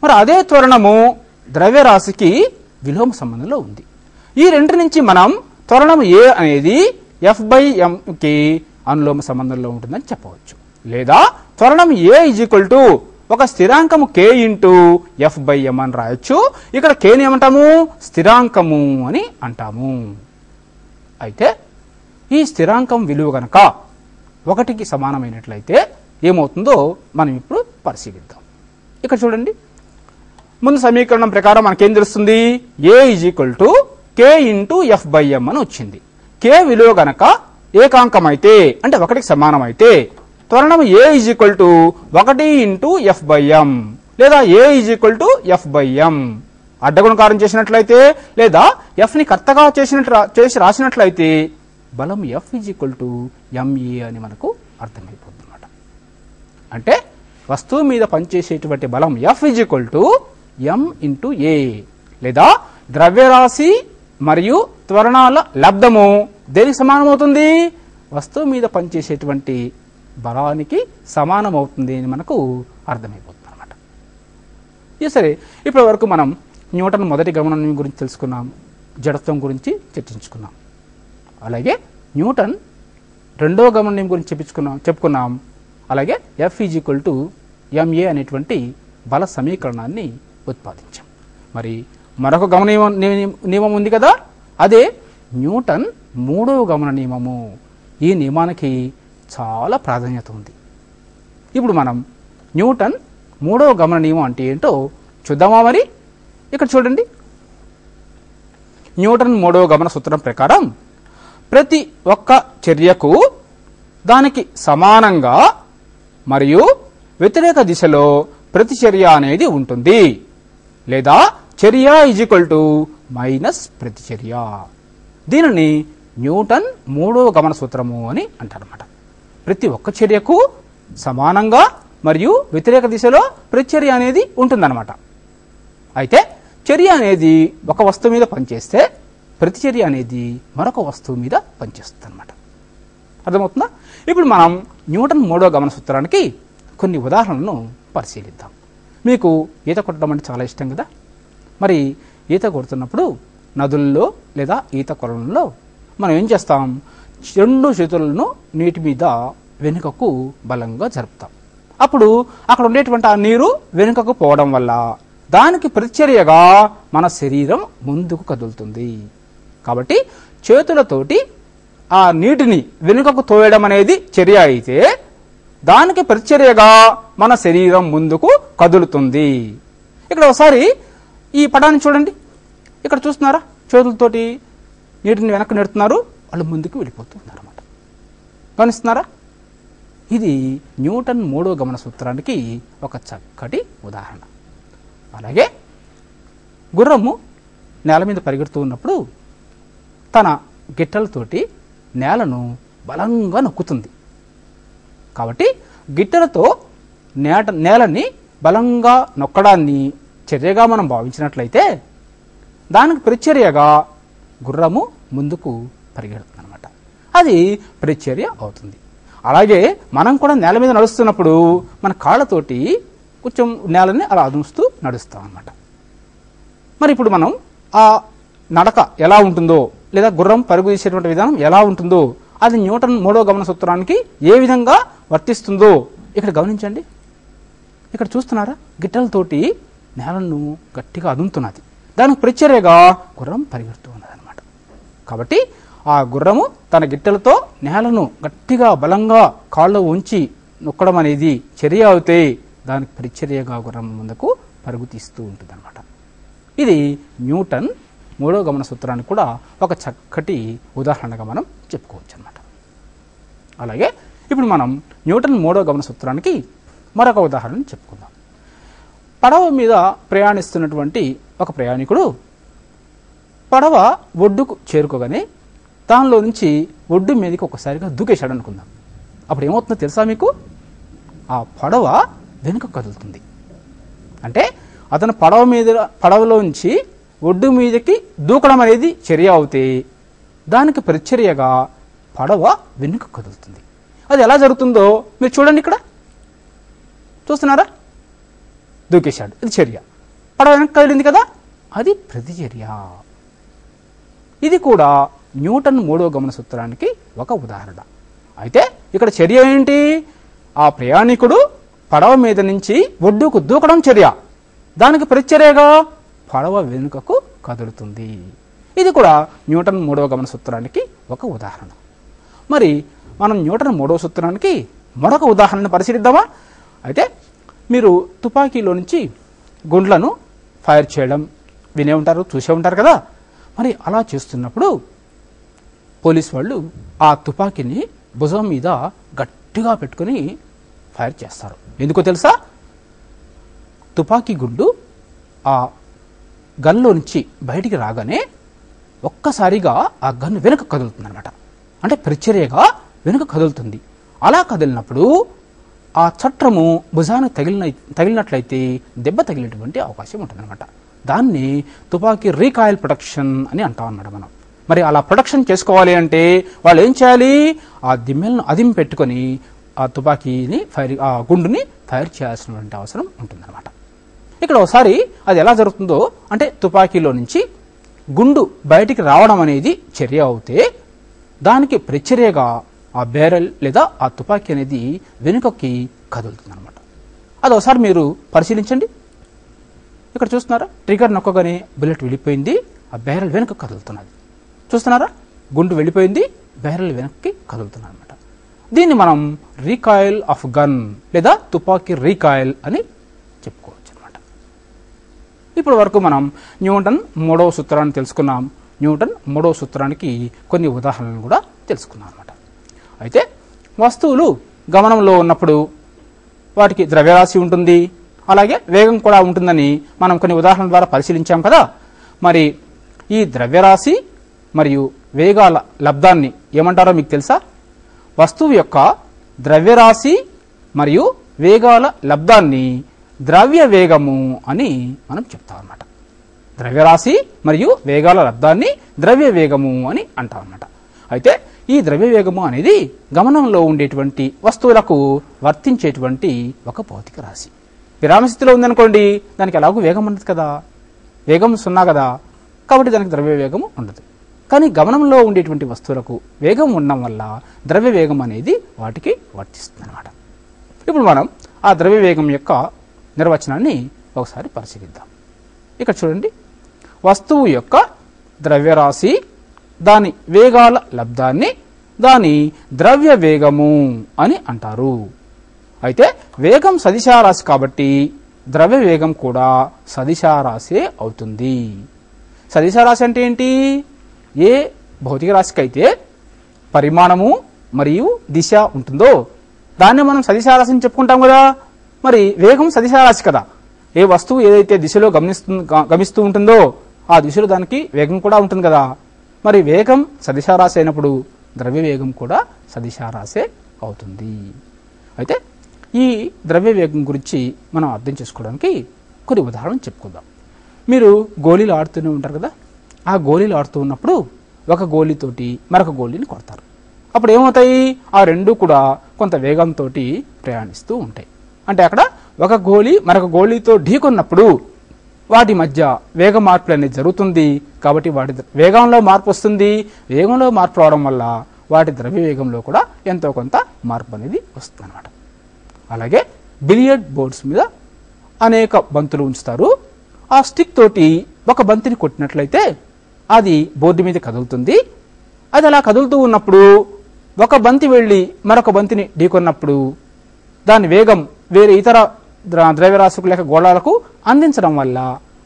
మరి అదే త్వరణము ద్రవ్యరాశికి విలోమ సంబంధంలో ఉంది. ఈ 2 నుంచి మనం త్వరణం A అనేది F/m కి అనులోమ సంబంధంలో ఉంటుందని చెప్పవచ్చు. లేదా త్వరణం A = ఒక స్థిరాంకము k × F/m అని రాయొచ్చు. ఇక్కడ k ని ఏమంటాము? స్థిరాంకము అని అంటాము. అయితే ఈ స్థిరాంకం విలువ గనక 1కి సమానమైనట్లయితే ఏమవుతుందో మనం ఇప్పుడు పరిశీలిద్దాం. ఇక్కడ చూడండి, ముందు సమీకరణం ప్రకారం మనకేం తెలుస్తుంది? A = k × F/m అని వచ్చింది. k విలువ గనక ఏకాంకం అయితే, అంటే 1కి సమానం అయితే త్వరణం A = 1 × F/m లేదా A = F/m అడ్డగుణకారం చేసినట్లయితే లేదా F ని కర్తగా చేసి రాసినట్లయితే బలం F = ma అని మనకు అర్థమైపోతుంది అన్నమాట. అంటే వస్తువు మీద పనిచేసేటువంటి బలం F = m × a లేదా ద్రవ్యరాశి మరియు త్వరణాల లబ్ధము దేనికి సమానమవుతుంది? వస్తువు మీద పనిచేసేటువంటి బలానికి సమానమవుతుంది అని మనకు అర్థమైపోతుంది అన్నమాట. సరే, ఇప్పటి వరకు మనం న్యూటన్ మొదటి గమనం గురించి తెలుసుకున్నాం, జడత్వం గురించి చర్చించుకున్నాం. అలాగే న్యూటన్ రెండవ గమనం గురించి చెప్పుకున్నాం. అలాగే F = ma అనేటువంటి బల సమీకరణాన్ని ఉత్పాదించాం. మరి మరొక గమన నియమం ఉంది కదా, అదే న్యూటన్ మూడవ గమన నియమము. ఈ నియమానికి చాలా ప్రాధాన్యత ఉంది. ఇప్పుడు మనం న్యూటన్ మూడవ గమన నియమం అంటే ఏంటో చూద్దామా? మరి ఇక్కడ చూడండి, న్యూటన్ మూడవ గమన సూత్రం ప్రకారం ప్రతి ఒక్క చర్యకు దానికి సమానంగా మరియు వ్యతిరేక దిశలో ప్రతిచర్య అనేది ఉంటుంది, లేదా చర్య = ప్రతిచర్య. దీనిని న్యూటన్ మూడవ గమన సూత్రము అని అంటారన్నమాట. ప్రతి ఒక్క చర్యకు సమానంగా మరియు వ్యతిరేక దిశలో ప్రతిచర్య అనేది ఉంటుందన్నమాట. అయితే చర్య అనేది ఒక వస్తువు మీద పనిచేస్తే ప్రతిచర్య అనేది మరొక వస్తువు మీద పనిచేస్తుంది అన్నమాట. అర్థమవుతుందా? ఇప్పుడు మనం న్యూటన్ మూడవ గమన సూత్రానికి కొన్ని ఉదాహరణలను పరిశీలిద్దాం. మీకు ఈత కొట్టడం అంటే చాలా ఇష్టం కదా. మరి ఈత కొడుతున్నప్పుడు నదుల్లో లేదా ఈత కొలనుల్లో మనం ఏం చేస్తాం? 2 చేతులను నీటి మీద వెనుకకు బలంగా జరుపుతాం. అప్పుడు అక్కడ ఉండేటువంటి ఆ నీరు వెనుకకు పోవడం వల్ల దానికి ప్రతిచర్యగా మన శరీరం ముందుకు కదులుతుంది. కాబట్టి చేతులతోటి ఆ నీటిని వెనుకకు తోయడం అనేది చర్య అయితే దానికి ప్రతిచర్యగా మన శరీరం ముందుకు కదులుతుంది. ఇక్కడ ఒకసారి ఈ పటాన్ని చూడండి. ఇక్కడ చూస్తున్నారా? చేతులతోటి నీటిని వెనక్కి నెడుతున్నారు, వాళ్ళు ముందుకు వెళ్ళిపోతున్నారు అన్నమాట. గమనిస్తున్నారా? ఇది న్యూటన్ మూడవ గమన సూత్రానికి ఒక చక్కటి ఉదాహరణ. అలాగే గుర్రము నేల మీద పరిగెడుతూ ఉన్నప్పుడు తన గిట్టలతోటి నేలను బలంగా నొక్కుతుంది. కాబట్టి గిట్టలతో నేలని బలంగా నొక్కడాన్ని చర్యగా మనం భావించినట్లయితే దానికి ప్రతిచర్యగా గుర్రము ముందుకు పరిగెడుతుంది అనమాట. అది ప్రతిచర్య అవుతుంది. అలాగే మనం కూడా నేల మీద నడుస్తున్నప్పుడు మన కాళ్ళతోటి కొంచెం నేలని అలా అదుముస్తూ నడుస్తాం అన్నమాట. మరి ఇప్పుడు మనం ఆ నడక ఎలా ఉంటుందో లేదా గుర్రం పరుగు తీసేటువంటి విధానం ఎలా ఉంటుందో అది న్యూటన్ మూడో గమన సూత్రానికి ఏ విధంగా వర్తిస్తుందో ఇక్కడ గమనించండి. ఇక్కడ చూస్తున్నారా, గిట్టలతోటి నేలను గట్టిగా అదుముతున్నది. దానికి ప్రతిచర్యగా గుర్రం పరిగెడుతూ ఉన్నది అనమాట. కాబట్టి ఆ గుర్రము తన గిట్టెలతో నేలను గట్టిగా బలంగా కాళ్ళు ఉంచి నొక్కడం అనేది చర్య అవుతే దానికి ప్రతిచర్యగా గుర్రం ముందుకు పరుగు తీస్తూ ఉంటుంది అనమాట. ఇది న్యూటన్ మూడో గమన సూత్రానికి కూడా ఒక చక్కటి ఉదాహరణగా మనం చెప్పుకోవచ్చు అనమాట. అలాగే ఇప్పుడు మనం న్యూటన్ మూడో గమన సూత్రానికి మరొక ఉదాహరణ చెప్పుకుందాం. పడవ మీద ప్రయాణిస్తున్నటువంటి ఒక ప్రయాణికుడు పడవ ఒడ్డుకు చేరుకోగానే దానిలో నుంచి ఒడ్డు మీదకి ఒకసారిగా దూకేశాడు అనుకుందాం. అప్పుడు ఏమవుతుందో తెలుసా మీకు? ఆ పడవ వెనుక కదులుతుంది. అంటే అతను పడవలోంచి ఒడ్డు మీదకి దూకడం అనేది చర్య అవుతే దానికి ప్రతిచర్యగా పడవ వెనుక కదులుతుంది. అది ఎలా జరుగుతుందో మీరు చూడండి. ఇక్కడ చూస్తున్నారా, దూకేశాడు, ఇది చర్య. పడవ వెనక్కి కదిలింది కదా, అది ప్రతిచర్య. ఇది కూడా న్యూటన్ మూడో గమన సూత్రానికి ఒక ఉదాహరణ. అయితే ఇక్కడ చర్య ఏంటి? ఆ ప్రయాణికుడు పడవ మీద నుంచి ఒడ్డుకు దూకడం చర్య, దానికి ప్రతిచర్యగా పడవ వెనుకకు కదులుతుంది. ఇది కూడా న్యూటన్ మూడవ గమన సూత్రానికి ఒక ఉదాహరణ. మరి మనం న్యూటన్ మూడవ సూత్రానికి మరొక ఉదాహరణను పరిశీలిద్దామా? అయితే మీరు తుపాకీలో నుంచి గుండ్లను ఫైర్ చేయడం వినే ఉంటారు, చూసే ఉంటారు కదా. మరి అలా చేస్తున్నప్పుడు పోలీస్ వాళ్ళు ఆ తుపాకీని భుజం మీద గట్టిగా పెట్టుకుని ఫైర్ చేస్తారు. ఎందుకో తెలుసా? తుపాకీ గుండు ఆ గన్లో నుంచి బయటికి రాగానే ఒక్కసారిగా ఆ గన్ను వెనుక కదులుతుంది అనమాట. అంటే ప్రతిచర్యగా వెనుక కదులుతుంది. అలా కదిలినప్పుడు ఆ చట్రము భుజానికి తగిలినట్లయితే దెబ్బ తగిలేటువంటి అవకాశం ఉంటుంది అనమాట. దాన్ని తుపాకీ రీకాయిల్ ప్రొటెక్షన్ అని అంటాం అన్నమాట మనం. మరి అలా ప్రొటెక్షన్ చేసుకోవాలి అంటే వాళ్ళు ఏం చేయాలి? ఆ దిమ్మెలను అదిమి పెట్టుకొని ఆ తుపాకీని ఆ గుండుని ఫైర్ చేయాల్సినటువంటి అవసరం ఉంటుందన్నమాట. ఇక్కడ ఒకసారి అది ఎలా జరుగుతుందో అంటే తుపాకీలో నుంచి గుండు బయటికి రావడం అనేది చర్య అవుతే దానికి ప్రతిచర్యగా ఆ బ్యారెల్ లేదా ఆ తుపాకీ అనేది వెనుకకి కదులుతుంది అనమాట. అది ఒకసారి మీరు పరిశీలించండి. ఇక్కడ చూస్తున్నారా, ట్రిగర్ నొక్కగానే బుల్లెట్ వెళ్ళిపోయింది, ఆ బ్యారెల్ వెనుక కదులుతున్నది. చూస్తున్నారా, గుండు వెళ్ళిపోయింది, బ్యారెల్ వెనక్కి కదులుతున్నది అనమాట. దీన్ని మనం రీకాయిల్ ఆఫ్ గన్ లేదా తుపాకీ రీకాయిల్ అని చెప్పుకోవచ్చు అనమాట. ఇప్పటి వరకు మనం న్యూటన్ మూడవ సూత్రాన్ని తెలుసుకున్నాం. న్యూటన్ మూడవ సూత్రానికి కొన్ని ఉదాహరణలు కూడా తెలుసుకున్నాం అనమాట. అయితే వస్తువులు గమనంలో ఉన్నప్పుడు వాటికి ద్రవ్యరాశి ఉంటుంది, అలాగే వేగం కూడా ఉంటుందని మనం కొన్ని ఉదాహరణల ద్వారా పరిశీలించాం కదా. మరి ఈ ద్రవ్యరాశి మరియు వేగాల లబ్ధాన్ని ఏమంటారో మీకు తెలుసా? వస్తువు యొక్క ద్రవ్యరాశి మరియు వేగాల లబ్ధాన్ని ద్రవ్య వేగము అని మనం చెప్తాం అన్నమాట. ద్రవ్యరాశి మరియు వేగాల లబ్ధాన్ని ద్రవ్య వేగము అని అంటాం అన్నమాట. అయితే ఈ ద్రవ్య వేగము అనేది గమనంలో ఉండేటువంటి వస్తువులకు వర్తించేటువంటి ఒక భౌతిక రాశి. విరామ స్థితిలో ఉందనుకోండి, దానికి ఎలాగో వేగం ఉండదు కదా, వేగం సున్నా కదా, కాబట్టి దానికి ద్రవ్య వేగము ఉండదు. కానీ గమనంలో ఉండేటువంటి వస్తువులకు వేగం ఉండడం వల్ల ద్రవ్య వేగం అనేది వాటికి వర్తిస్తుంది అనమాట. ఇప్పుడు మనం ఆ ద్రవ్య వేగం యొక్క నిర్వచనాన్ని ఒకసారి పరిశీలిద్దాం. ఇక్కడ చూడండి, వస్తువు యొక్క ద్రవ్యరాశి దాని వేగాల లబ్ధాన్ని దాని ద్రవ్య వేగము అని అంటారు. అయితే వేగం సదిశారాశి కాబట్టి ద్రవ్య వేగం కూడా సదిశారాశే అవుతుంది. సదిశారాశి అంటే ఏంటి? ఏ భౌతిక రాశికి అయితే పరిమాణము మరియు దిశ ఉంటుందో దాన్ని మనం సదిశారాశిని చెప్పుకుంటాం కదా. మరి వేగం సదిశారాశి కదా. ఏ వస్తువు ఏదైతే దిశలో గమిస్తూ ఉంటుందో ఆ దిశలో దానికి వేగం కూడా ఉంటుంది కదా. మరి వేగం సదిశారాశి అయినప్పుడు ద్రవ్య వేగం కూడా సదిశారాశే అవుతుంది. అయితే ఈ ద్రవ్య వేగం గురించి మనం అర్థం చేసుకోవడానికి కొన్ని ఉదాహరణలు చెప్పుకుందాం. మీరు గోళీలు ఆడుతూనే ఉంటారు కదా, ఆ గోళీలు ఆడుతూ ఉన్నప్పుడు ఒక గోళీతోటి మరొక గోళీని కొడతారు. అప్పుడు ఏమవుతాయి? ఆ రెండు కూడా కొంత వేగంతో ప్రయాణిస్తూ ఉంటాయి. అంటే అక్కడ ఒక గోళీ మరొక గోళీతో ఢీకొన్నప్పుడు వాటి మధ్య వేగ మార్పులు అనేది జరుగుతుంది. కాబట్టి వాటి వేగంలో మార్పు వస్తుంది. వేగంలో మార్పు రావడం వల్ల వాటి ద్రవ్య వేగంలో కూడా ఎంతో కొంత మార్పు అనేది వస్తుంది అన్నమాట. అలాగే బిలియర్డ్ బోర్డ్స్ మీద అనేక బంతులు ఉంచుతారు. ఆ స్టిక్ తోటి ఒక బంతిని కొట్టినట్లయితే అది బోర్డు మీద కదులుతుంది. అది అలా కదులుతూ ఉన్నప్పుడు ఒక బంతి వెళ్ళి మరొక బంతిని ఢీకొన్నప్పుడు దాని వేగం వేరే ఇతర ద్రవ్యరాశులకు లేక గోళాలకు అందించడం వల్ల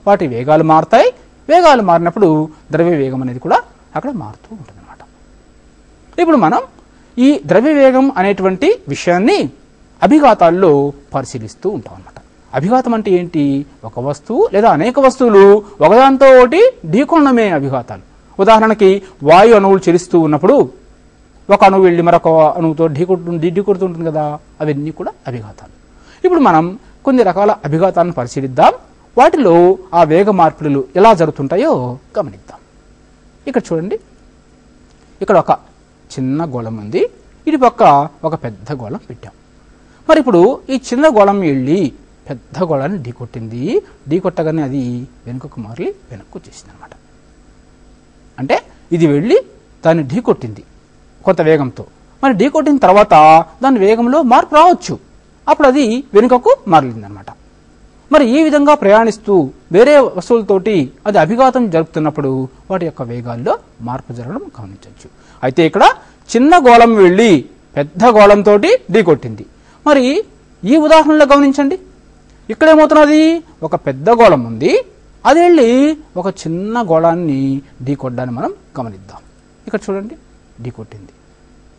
వాటి వేగాలు మారుతాయి. వేగాలు మారినప్పుడు ద్రవ్య వేగం అనేది కూడా అక్కడ మారుతూ ఉంటుంది అన్నమాట. ఇప్పుడు మనం ఈ ద్రవ్య వేగం అనేటువంటి విషయాన్ని అభిఘాతాల్లో పరిశీలిస్తూ ఉంటాం అన్నమాట. అభిఘాతం అంటే ఏంటి? ఒక వస్తువు లేదా అనేక వస్తువులు ఒకదాంతో ఒకటి ఢీకొనడమే అభిఘాతాలు. ఉదాహరణకి వాయు అణువులు చలిస్తూ ఉన్నప్పుడు ఒక అణువు వెళ్ళి మరొక అణువుతో ఢీకొడుతుంటుంది కదా, అవన్నీ కూడా అభిఘాతాలు. ఇప్పుడు మనం కొన్ని రకాల అభిఘాతాలను పరిశీలిద్దాం. వాటిలో ఆ వేగ మార్పులు ఎలా జరుగుతుంటాయో గమనిద్దాం. ఇక్కడ చూడండి, ఇక్కడ ఒక చిన్న గోళం ఉంది, ఇటు పక్క ఒక పెద్ద గోళం పెట్టాం. మరి ఇప్పుడు ఈ చిన్న గోళం వెళ్ళి పెద్ద గోళాన్ని ఢీకొట్టింది. ఢీకొట్టగానే అది వెనుకకు మారి వెనక్కు వచ్చేసింది అనమాట. అంటే ఇది వెళ్ళి దాన్ని ఢీకొట్టింది కొంత వేగంతో. మరి ఢీకొట్టిన తర్వాత దాని వేగంలో మార్పు రావచ్చు, అప్పుడు అది వెనుకకు మారింది అనమాట. మరి ఈ విధంగా ప్రయాణిస్తూ వేరే వస్తువులతోటి అది అభిఘాతం జరుపుతున్నప్పుడు వాటి యొక్క వేగాల్లో మార్పు జరగడం గమనించవచ్చు. అయితే ఇక్కడ చిన్న గోళం వెళ్ళి పెద్ద గోళంతో ఢీకొట్టింది. మరి ఈ ఉదాహరణలో గమనించండి, ఇక్కడ ఏమవుతున్నది? ఒక పెద్ద గోళం ఉంది, అది వెళ్ళి ఒక చిన్న గోళాన్ని ఢీకొట్టడాన్ని మనం గమనిద్దాం. ఇక్కడ చూడండి, ఢీకొట్టింది.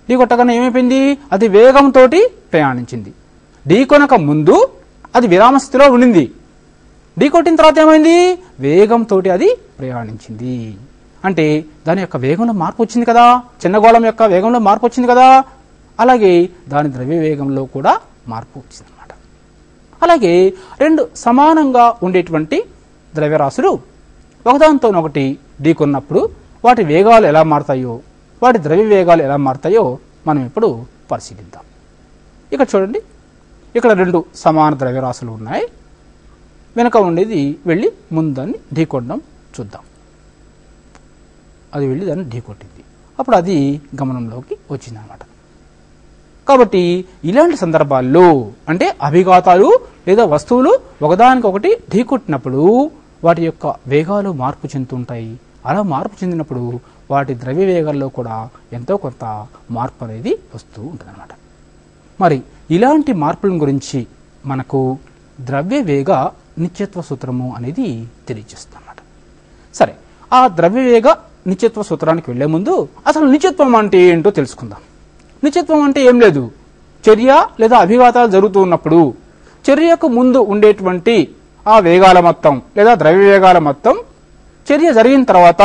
ఢీకొట్టగానే ఏమైపోయింది? అది వేగంతో ప్రయాణించింది. ఢీకొనక ముందు అది విరామ స్థితిలో ఉండింది. ఢీకొట్టిన తర్వాత ఏమైంది? వేగంతో అది ప్రయాణించింది. అంటే దాని యొక్క వేగంలో మార్పు వచ్చింది కదా, చిన్న గోళం యొక్క వేగంలో మార్పు వచ్చింది కదా, అలాగే దాని ద్రవ్య వేగంలో కూడా మార్పు వచ్చింది అనమాట. అలాగే రెండు సమానంగా ఉండేటువంటి ద్రవ్యరాశులు ఒకదానితోనొకటి ఢీకొన్నప్పుడు వాటి వేగాలు ఎలా మారుతాయో, వాటి ద్రవ్య వేగాలు ఎలా మారుతాయో మనం ఇప్పుడు పరిశీలిద్దాం. ఇక్కడ చూడండి, ఇక్కడ రెండు సమాన ద్రవ్యరాశులు ఉన్నాయి. వెనక ఉండేది వెళ్ళి ముందు దాన్ని ఢీకొట్టడం చూద్దాం. అది వెళ్ళి దాన్ని ఢీకొట్టింది, అప్పుడు అది గమనంలోకి వచ్చింది అనమాట. కాబట్టి ఇలాంటి సందర్భాల్లో అంటే అభిఘాతాలు లేదా వస్తువులు ఒకదానికొకటి ఢీకొట్టినప్పుడు వాటి యొక్క వేగాలు మార్పు చెందుతుంటాయి. అలా మార్పు చెందినప్పుడు వాటి ద్రవ్య వేగాల్లో కూడా ఎంతో కొంత మార్పు అనేది వస్తూ ఉంటుంది అన్నమాట. మరి ఇలాంటి మార్పుల గురించి మనకు ద్రవ్య వేగ నిత్యత్వ సూత్రము అనేది తెలియజేస్తుంది అన్నమాట. సరే, ఆ ద్రవ్య వేగ నిత్యత్వ సూత్రానికి వెళ్లే ముందు అసలు నిత్యత్వం అంటే ఏంటో తెలుసుకుందాం. నిత్యత్వం అంటే ఏం లేదు, చర్య లేదా అభిఘాతాలు జరుగుతూ ఉన్నప్పుడు చర్యకు ముందు ఉండేటువంటి ఆ వేగాల మొత్తం లేదా ద్రవ్య వేగాల మొత్తం చర్య జరిగిన తర్వాత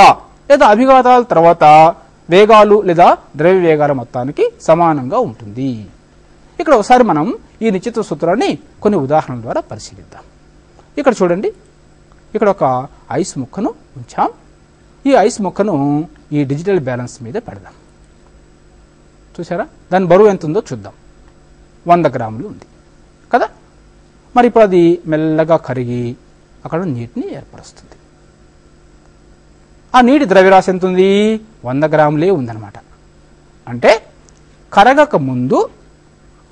లేదా అభిఘాతాల తర్వాత వేగాలు లేదా ద్రవ్య వేగాల మొత్తానికి సమానంగా ఉంటుంది. ఇక్కడ ఒకసారి మనం ఈ నిత్యత్వ సూత్రాన్ని కొన్ని ఉదాహరణల ద్వారా పరిశీలిద్దాం. ఇక్కడ చూడండి, ఇక్కడ ఒక ఐస్ ముక్కను ఉంచాం. ఈ ఐస్ ముక్కను ఈ డిజిటల్ బ్యాలెన్స్ మీద పెడదాం. చూసారా, దాని బరువు ఎంత ఉందో చూద్దాం. 100 గ్రాములు ఉంది కదా. మరి ఇప్పుడు అది మెల్లగా కరిగి అక్కడ నీటిని ఏర్పరుస్తుంది. ఆ నీటి ద్రవ్యరాశి ఎంత ఉంది? 100 గ్రాములే ఉందన్నమాట. అంటే కరగక ముందు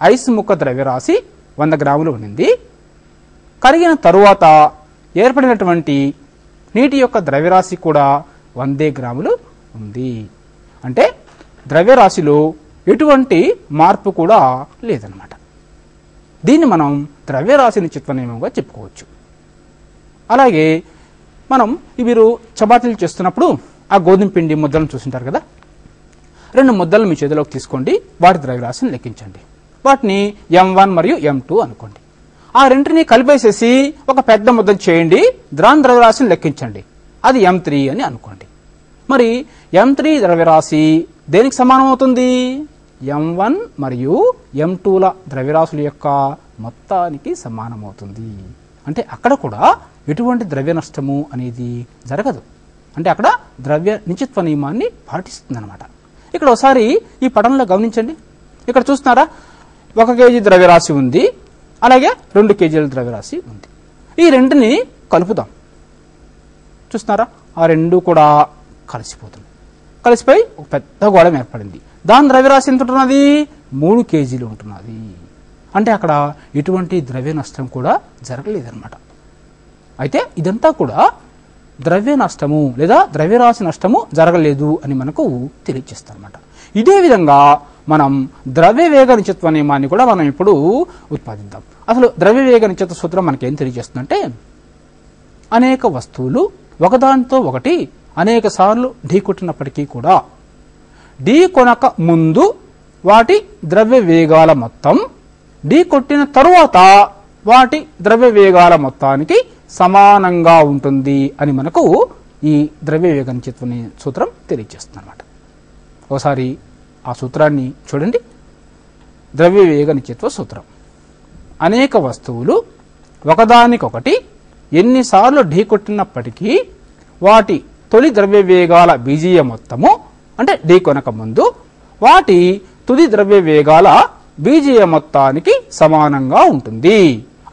ఐస్ ముక్క ద్రవ్యరాశి 100 గ్రాములు ఉండింది. కరిగిన తరువాత ఏర్పడినటువంటి నీటి యొక్క ద్రవ్యరాశి కూడా 100 గ్రాములు ఉంది. అంటే ద్రవ్యరాశిలో ఎటువంటి మార్పు కూడా లేదన్నమాట. దీన్ని మనం ద్రవ్యరాశి నిత్యత్వ నియమంగా చెప్పుకోవచ్చు. అలాగే మనం మీరు చపాతీలు చేస్తున్నప్పుడు ఆ గోధుమ పిండి ముద్దలను చూసింటారు కదా, 2 ముద్దలను మీ చేతిలోకి తీసుకోండి, వాటి ద్రవ్యరాశిని లెక్కించండి. వాటిని M1 మరియు M2 అనుకోండి. ఆ రెంటిని కలిపేసేసి ఒక పెద్ద ముద్దను చేయండి, దాని ద్రవ్యరాశిని లెక్కించండి, అది M3 అని అనుకోండి. మరి M3 ద్రవ్యరాశి దేనికి సమానం అవుతుంది? M1 మరియు M2ల ద్రవ్యరాశుల యొక్క మొత్తానికి సమానమవుతుంది. అంటే అక్కడ కూడా ఎటువంటి ద్రవ్య నష్టము అనేది జరగదు. అంటే అక్కడ ద్రవ్య నిశ్చిత్వ నియమాన్ని పాటిస్తుందన్నమాట. ఇక్కడ ఒకసారి ఈ పటంలో గమనించండి. ఇక్కడ చూస్తున్నారా, 1 కేజీ ద్రవ్యరాశి ఉంది, అలాగే 2 కేజీల ద్రవ్యరాశి ఉంది. ఈ రెండుని కలుపుదాం. చూస్తున్నారా, ఆ రెండు కూడా కలిసిపోతుంది. కలిసిపోయి ఒక పెద్ద గోళం ఏర్పడింది. దాని ద్రవ్యరాశి ఎంత ఉంటున్నది? 3 కేజీలు ఉంటున్నది. అంటే అక్కడ ఎటువంటి ద్రవ్య నష్టం కూడా జరగలేదన్నమాట. అయితే ఇదంతా కూడా ద్రవ్య నష్టము లేదా ద్రవ్యరాశి నష్టము జరగలేదు అని మనకు తెలియజేస్తారు అన్నమాట. ఇదే విధంగా మనం ద్రవ్యవేగ నిశ్చిత్వ నియమాన్ని కూడా మనం ఇప్పుడు ఉత్పాదిద్దాం. అసలు ద్రవ్యవేగ నిశ్చిత్వ సూత్రం మనకేం తెలియజేస్తుందంటే, అనేక వస్తువులు ఒకదానితో ఒకటి అనేక సార్లు ఢీకొట్టినప్పటికీ కూడా ఢీకొనక ముందు వాటి ద్రవ్య వేగాల మొత్తం ఢీకొట్టిన తరువాత వాటి ద్రవ్య వేగాల మొత్తానికి సమానంగా ఉంటుంది అని మనకు ఈ ద్రవ్యవేగ నిశ్చిత్వ సూత్రం తెలియజేస్తుంది అన్నమాట. ఒకసారి ఆ సూత్రాన్ని చూడండి. ద్రవ్యవేగ నిశ్చిత్వ సూత్రం: అనేక వస్తువులు ఒకదానికొకటి ఎన్నిసార్లు ఢీకొట్టినప్పటికీ వాటి తొలి ద్రవ్య వేగాల బీజీయ మొత్తము, అంటే ఢీకొనక ముందు వాటి తుది ద్రవ్య వేగాల బీజీయ మొత్తానికి సమానంగా ఉంటుంది.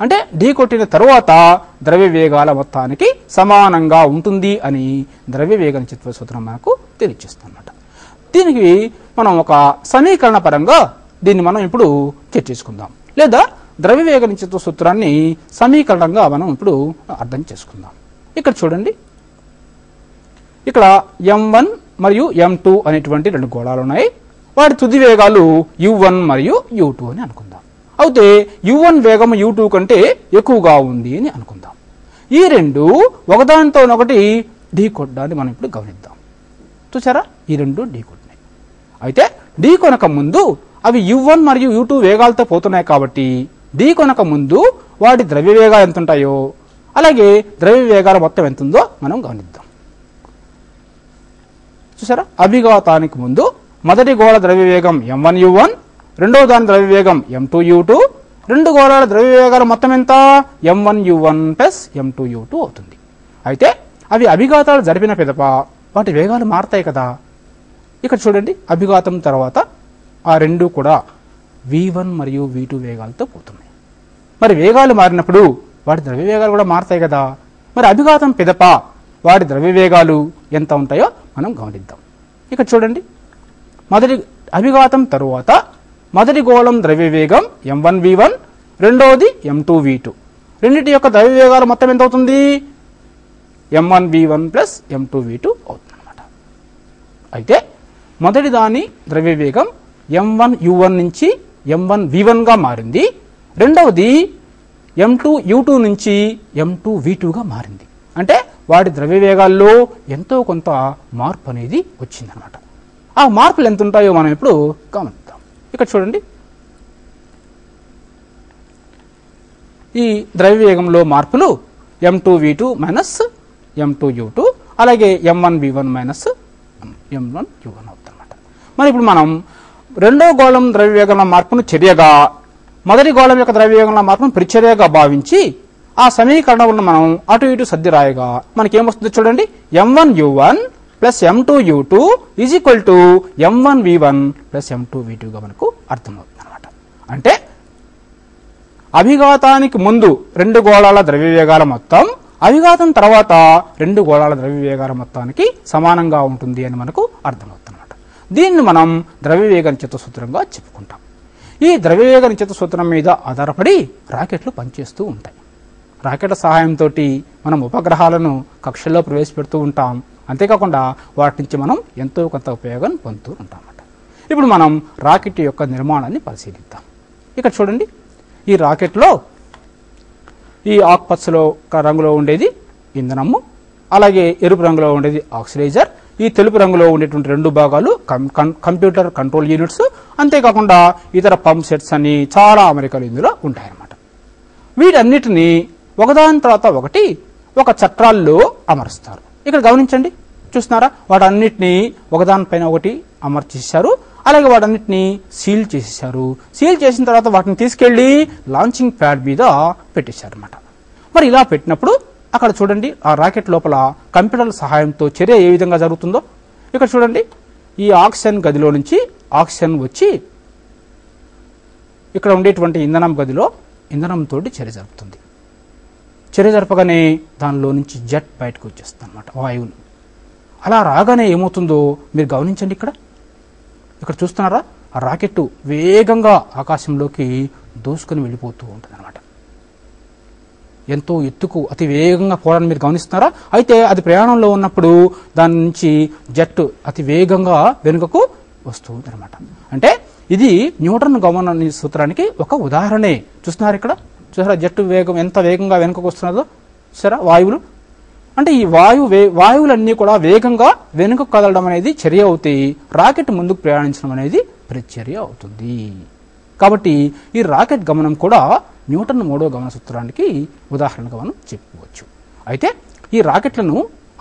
అంటే ఢీకొట్టిన తరువాత ద్రవ్య వేగాల మొత్తానికి సమానంగా ఉంటుంది అని ద్రవ్యవేగ నిశ్చిత్వ సూత్రం మనకు తెలియజేస్తుందన్నమాట. దీనికి మనం ఒక సమీకరణ పరంగా దీన్ని మనం ఇప్పుడు చర్చించుకుందాం, లేదా ద్రవ్యవేగ నిశ్చిత్వ సూత్రాన్ని సమీకరణంగా మనం ఇప్పుడు అర్థం చేసుకుందాం. ఇక్కడ చూడండి, ఇక్కడ m1 మరియు m2 అనేటువంటి 2 గోళాలు ఉన్నాయి. వాటి తుది వేగాలు u1 మరియు u2 అని అనుకుందాం. అయితే u1 వేగం u2 కంటే ఎక్కువగా ఉంది అని అనుకుందాం. ఈ రెండు ఒకదానితో ఒకటి ఢీకొట్టడాన్ని మనం ఇప్పుడు గమనిద్దాం. చూసారా, ఈ రెండు ఢీకొట్టినాయి. అయితే ఢీకొనక ముందు అవి u1 మరియు u2 వేగాలతో పోతున్నాయి కాబట్టి ఢీకొనక ముందు వాటి ద్రవ్య వేగాలు ఎంత ఉంటాయో అలాగే ద్రవ్య వేగాల మొత్తం ఎంత ఉందో మనం గమనిద్దాం. చూసారా, అభిఘాతానికి ముందు మొదటి గోళ ద్రవ్య వేగం m1 u1, రెండవ దాని ద్రవ్య వేగం m2 u2, రెండు గోళాల ద్రవ్య వేగాల మొత్తం ఎంత? m1 u1 plus m2 u2 అవుతుంది. అయితే అవి అభిఘాతాలు జరిపిన పిదప వాటి వేగాలు మారుతాయి కదా. ఇక్కడ చూడండి, అభిఘాతం తర్వాత ఆ రెండు కూడా v1 మరియు v2 వేగాలతో పోతున్నాయి. మరి వేగాలు మారినప్పుడు వాటి ద్రవ్య వేగాలు కూడా మారుతాయి కదా. మరి అభిఘాతం పిదప వాటి ద్రవ్య వేగాలు ఎంత ఉంటాయో మనం గమనిద్దాం. ఇక్కడ చూడండి, మొదటి అభిఘాతం తరువాత మొదటి గోళం ద్రవ్య వేగం m1 v1, రెండవది m2 v2. రెండింటి యొక్క ద్రవ్య వేగాల మొత్తం ఎంత అవుతుంది? m1 v1 plus m2 v2 అవుతుంది అన్నమాట. అయితే మొదటి దాని ద్రవ్య వేగం m1 u1 నుంచి m1 v1 గా మారింది. రెండవది m2 u2 నుంచి m2 v2 గా మారింది. అంటే వాటి ద్రవ్య వేగాల్లో ఎంతో కొంత మార్పు అనేది వచ్చిందనమాట. ఆ మార్పులు ఎంత ఉంటాయో మనం ఇప్పుడు గమనిద్దాం. ఇక్కడ చూడండి, ఈ ద్రవ్య వేగంలో మార్పులు m2 v2 minus m2 u2, అలాగే m1 v1 minus m1 u1 అవుతుందన్నమాట. మరి ఇప్పుడు మనం రెండో గోళం ద్రవ్య వేగంలో మార్పును చర్యగా, మొదటి గోళం యొక్క ద్రవ్య వేగంలో మార్పును ప్రతిచర్యగా భావించి ఆ సమీకరణంలో మనం అటు ఇటు సర్ది రాయగా మనకేమొస్తుందో చూడండి. m1 u1 plus m2 u2 is equal to m1 v1 plus m2 v2 గా మనకు అర్థమవుతుంది అనమాట. అంటే అభిఘాతానికి ముందు రెండు గోళాల ద్రవ్య వేగాల మొత్తం అభిఘాతం తర్వాత రెండు గోళాల ద్రవ్య వేగాల మొత్తానికి సమానంగా ఉంటుంది అని మనకు అర్థమవుతుంది అనమాట. దీన్ని మనం ద్రవ్యవేగ నిశ్చిత సూత్రంగా చెప్పుకుంటాం. ఈ ద్రవ్యవేగ నిశ్చిత సూత్రం మీద ఆధారపడి రాకెట్లు పనిచేస్తూ ఉంటాయి. రాకెట్ల సహాయంతో మనం ఉపగ్రహాలను కక్షల్లో ప్రవేశపెడుతూ ఉంటాం. అంతేకాకుండా వాటి నుంచి మనం ఎంతో కొంత ఉపయోగం పొందుతూ ఉంటాం అన్నమాట. ఇప్పుడు మనం రాకెట్ యొక్క నిర్మాణాన్ని పరిశీలిద్దాం. ఇక్కడ చూడండి, ఈ రాకెట్లో ఈ ఆకుపచ్చలో రంగులో ఉండేది ఇంధనము, అలాగే ఎరుపు రంగులో ఉండేది ఆక్సిడైజర్, ఈ తెలుపు రంగులో ఉండేటువంటి రెండు భాగాలు కంప్యూటర్ కంట్రోల్ యూనిట్స్, అంతేకాకుండా ఇతర పంప్ సెట్స్ అని చాలా అమరికలు ఇందులో ఉంటాయన్నమాట. వీటన్నిటినీ ఒకదాని తర్వాత ఒకటి ఒక చట్రాల్లో అమరుస్తారు. ఇక్కడ గమనించండి, చూస్తున్నారా, వాటన్నిటినీ ఒకదానిపైన ఒకటి అమర్చేశారు. అలాగే వాటన్నిటిని సీల్ చేసేసారు. సీల్ చేసిన తర్వాత వాటిని తీసుకెళ్లి లాంచింగ్ ప్యాడ్ మీద పెట్టేశారు అనమాట. మరి ఇలా పెట్టినప్పుడు అక్కడ చూడండి ఆ రాకెట్ లోపల కంప్యూటర్ల సహాయంతో చర్య ఏ విధంగా జరుగుతుందో ఇక్కడ చూడండి. ఈ ఆక్సిజన్ గదిలో నుంచి ఆక్సిజన్ వచ్చి ఇక్కడ ఉండేటువంటి ఇంధనం గదిలో ఇంధనంతో చర్య జరుపుతుంది. చర్య జరపగానే దానిలో నుంచి జెట్ బయటకు వచ్చేస్తుంది అన్నమాట, వాయువులు. అలా రాగానే ఏమవుతుందో మీరు గమనించండి. ఇక్కడ చూస్తున్నారా, ఆ రాకెట్ వేగంగా ఆకాశంలోకి దూసుకొని వెళ్ళిపోతూ ఉంటుంది అనమాట. ఎంతో ఎత్తుకు అతి వేగంగా పోవడాన్ని మీరు గమనిస్తున్నారా. అయితే అది ప్రయాణంలో ఉన్నప్పుడు దాని నుంచి జెట్ అతి వేగంగా వెనుకకు వస్తూ ఉంది అనమాట. అంటే ఇది న్యూటన్ గమన సూత్రానికి ఒక ఉదాహరణే. చూస్తున్నారు ఇక్కడ, చూసారా జెట్ వేగం ఎంత వేగంగా వెనుకకు వస్తున్నదో చూసారా వాయువులు. అంటే ఈ వాయువులన్నీ కూడా వేగంగా వెనుకకు కదలడం అనేది చర్య అవుతాయి, రాకెట్ ముందుకు ప్రయాణించడం అనేది ప్రతిచర్య అవుతుంది. కాబట్టి ఈ రాకెట్ గమనం కూడా న్యూటన్ మూడో గమన సూత్రానికి ఉదాహరణగా మనం చెప్పుకోవచ్చు. అయితే ఈ రాకెట్లను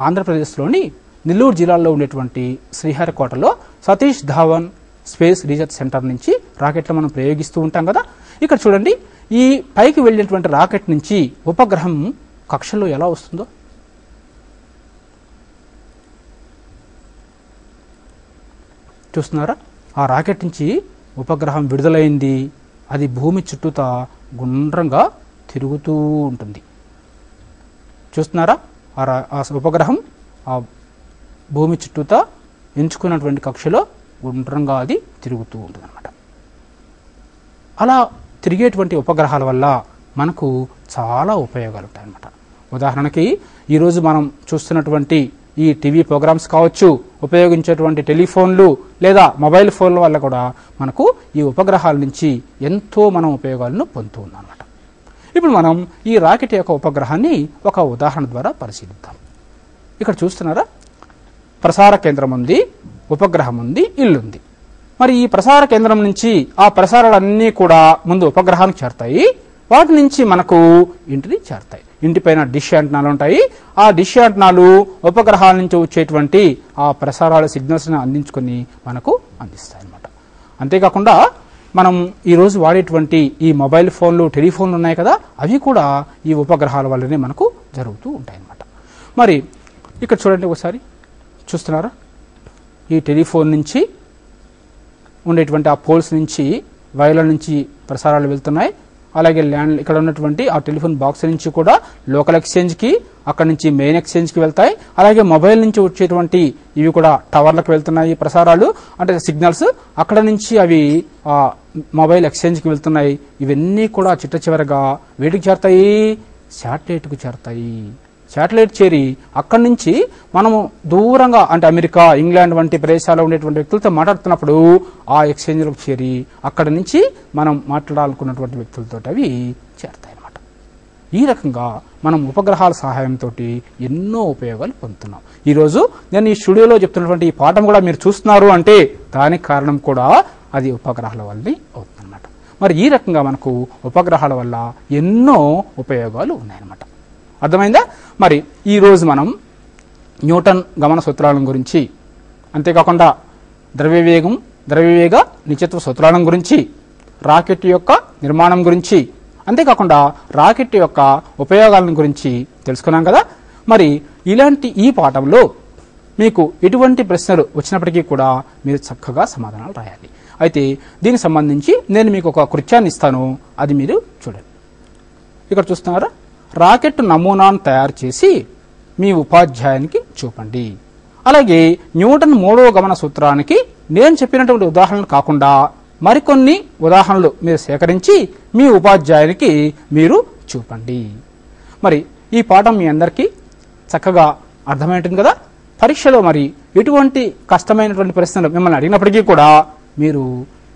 ఆంధ్రప్రదేశ్లోని నెల్లూరు జిల్లాలో ఉండేటువంటి శ్రీహరికోటలో Satish Dhawan space research centre నుంచి రాకెట్లు మనం ప్రయోగిస్తూ ఉంటాం కదా. ఇక్కడ చూడండి, ఈ పైకి వెళ్ళినటువంటి రాకెట్ నుంచి ఉపగ్రహం కక్షలో ఎలా వస్తుందో చూస్తున్నారా. ఆ రాకెట్ నుంచి ఉపగ్రహం విడుదలైంది, అది భూమి చుట్టూతా గుండ్రంగా తిరుగుతూ ఉంటుంది. చూస్తున్నారా, ఆ ఉపగ్రహం ఆ భూమి చుట్టూతా ఎంచుకున్నటువంటి కక్షలో గుండ్రంగా అది తిరుగుతూ ఉంటుంది అన్నమాట. అలా తిరిగేటువంటి ఉపగ్రహాల వల్ల మనకు చాలా ఉపయోగాలు ఉంటాయన్నమాట. ఉదాహరణకి ఈరోజు మనం చూస్తున్నటువంటి ఈ టీవీ ప్రోగ్రామ్స్ కావచ్చు, ఉపయోగించేటువంటి టెలిఫోన్లు లేదా మొబైల్ ఫోన్ల వల్ల కూడా మనకు ఈ ఉపగ్రహాల నుంచి ఎంతో మనం ఉపయోగాలను పొందుతూ ఉన్నాం అన్నమాట. ఇప్పుడు మనం ఈ రాకెట్ యొక్క ఉపగ్రహాన్ని ఒక ఉదాహరణ ద్వారా పరిశీలిద్దాం. ఇక్కడ చూస్తున్నారా, ప్రసార కేంద్రం ఉంది, ఉపగ్రహం ఉంది, ఇల్లు ఉంది. మరి ఈ ప్రసార కేంద్రం నుంచి ఆ ప్రసారాలన్నీ కూడా ముందు ఉపగ్రహానికి చేరుతాయి, వాటి నుంచి మనకు ఇంటిని చేరుతాయి. ఇంటిపైన డిష్ యాంటనాలు ఉంటాయి, ఆ డిష్ యాంటనాలు ఉపగ్రహాల నుంచి వచ్చేటువంటి ఆ ప్రసారాల సిగ్నల్స్ని అందించుకొని మనకు అందిస్తాయి అన్నమాట. అంతేకాకుండా మనం ఈరోజు వాడేటువంటి ఈ మొబైల్ ఫోన్లు, టెలిఫోన్లు ఉన్నాయి కదా, అవి కూడా ఈ ఉపగ్రహాల వల్లనే మనకు జరుగుతూ ఉంటాయి అన్నమాట. మరి ఇక్కడ చూడండి, ఒకసారి చూస్తున్నారా, ఈ టెలిఫోన్ నుంచి ఉండేటువంటి ఆ పోల్స్ నుంచి వైర్ల నుంచి ప్రసారాలు వెళ్తున్నాయి. అలాగే ఇక్కడ ఉన్నటువంటి ఆ టెలిఫోన్ బాక్స్ నుంచి కూడా లోకల్ ఎక్స్చేంజ్కి, అక్కడ నుంచి మెయిన్ ఎక్స్చేంజ్కి వెళ్తాయి. అలాగే మొబైల్ నుంచి వచ్చేటువంటి ఇవి కూడా టవర్లకు వెళ్తున్నాయి ప్రసారాలు, అంటే సిగ్నల్స్. అక్కడ నుంచి అవి మొబైల్ ఎక్స్చేంజ్కి వెళ్తున్నాయి. ఇవన్నీ కూడా చిట్ట చివరగా వీటికి చేరుతాయి, శాటిలైట్కు చేరుతాయి. శాటిలైట్ చేరి అక్కడి నుంచి మనము దూరంగా అంటే అమెరికా, ఇంగ్లాండ్ వంటి ప్రదేశాల్లో ఉండేటువంటి వ్యక్తులతో మాట్లాడుతున్నప్పుడు ఆ ఎక్స్చేంజ్లకు చేరి అక్కడి నుంచి మనం మాట్లాడాలనుకున్నటువంటి వ్యక్తులతో అవి చేరుతాయి అన్నమాట. ఈ రకంగా మనం ఉపగ్రహాల సహాయంతో ఎన్నో ఉపయోగాలు పొందుతున్నాం. ఈరోజు నేను ఈ స్టూడియోలో చెప్తున్నటువంటి ఈ పాఠం కూడా మీరు చూస్తున్నారు అంటే దానికి కారణం కూడా అది ఉపగ్రహాల వల్లనే అవుతుందన్నమాట. మరి ఈ రకంగా మనకు ఉపగ్రహాల వల్ల ఎన్నో ఉపయోగాలు ఉన్నాయన్నమాట. అర్థమైందా? మరి ఈరోజు మనం న్యూటన్ గమన సూత్రాల గురించి, అంతేకాకుండా ద్రవ్యవేగ నిత్యత్వ సూత్రాల గురించి, రాకెట్ యొక్క నిర్మాణం గురించి, అంతేకాకుండా రాకెట్ యొక్క ఉపయోగాల గురించి తెలుసుకున్నాం కదా. మరి ఇలాంటి ఈ పాఠంలో మీకు ఎటువంటి ప్రశ్నలు వచ్చినప్పటికీ కూడా మీరు చక్కగా సమాధానాలు రాయాలి. అయితే దీనికి సంబంధించి నేను మీకు ఒక కృత్యాన్ని ఇస్తాను, అది మీరు చూడండి. ఇక్కడ చూస్తున్నారా, రాకెట్ నమూనాను తయారు చేసి మీ ఉపాధ్యాయునికి చూపండి. అలాగే న్యూటన్ మూడవ గమన సూత్రానికి నేను చెప్పినటువంటి ఉదాహరణలు కాకుండా మరికొన్ని ఉదాహరణలు మీరు సేకరించి మీ ఉపాధ్యాయునికి మీరు చూపండి. మరి ఈ పాఠం మీ అందరికీ చక్కగా అర్థమైంటుంది కదా. పరీక్షలో మరి ఎటువంటి కష్టమైనటువంటి ప్రశ్నలు మిమ్మల్ని అడిగినప్పటికీ కూడా మీరు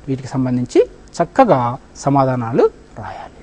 వీటికి సంబంధించి చక్కగా సమాధానాలు రాయాలి.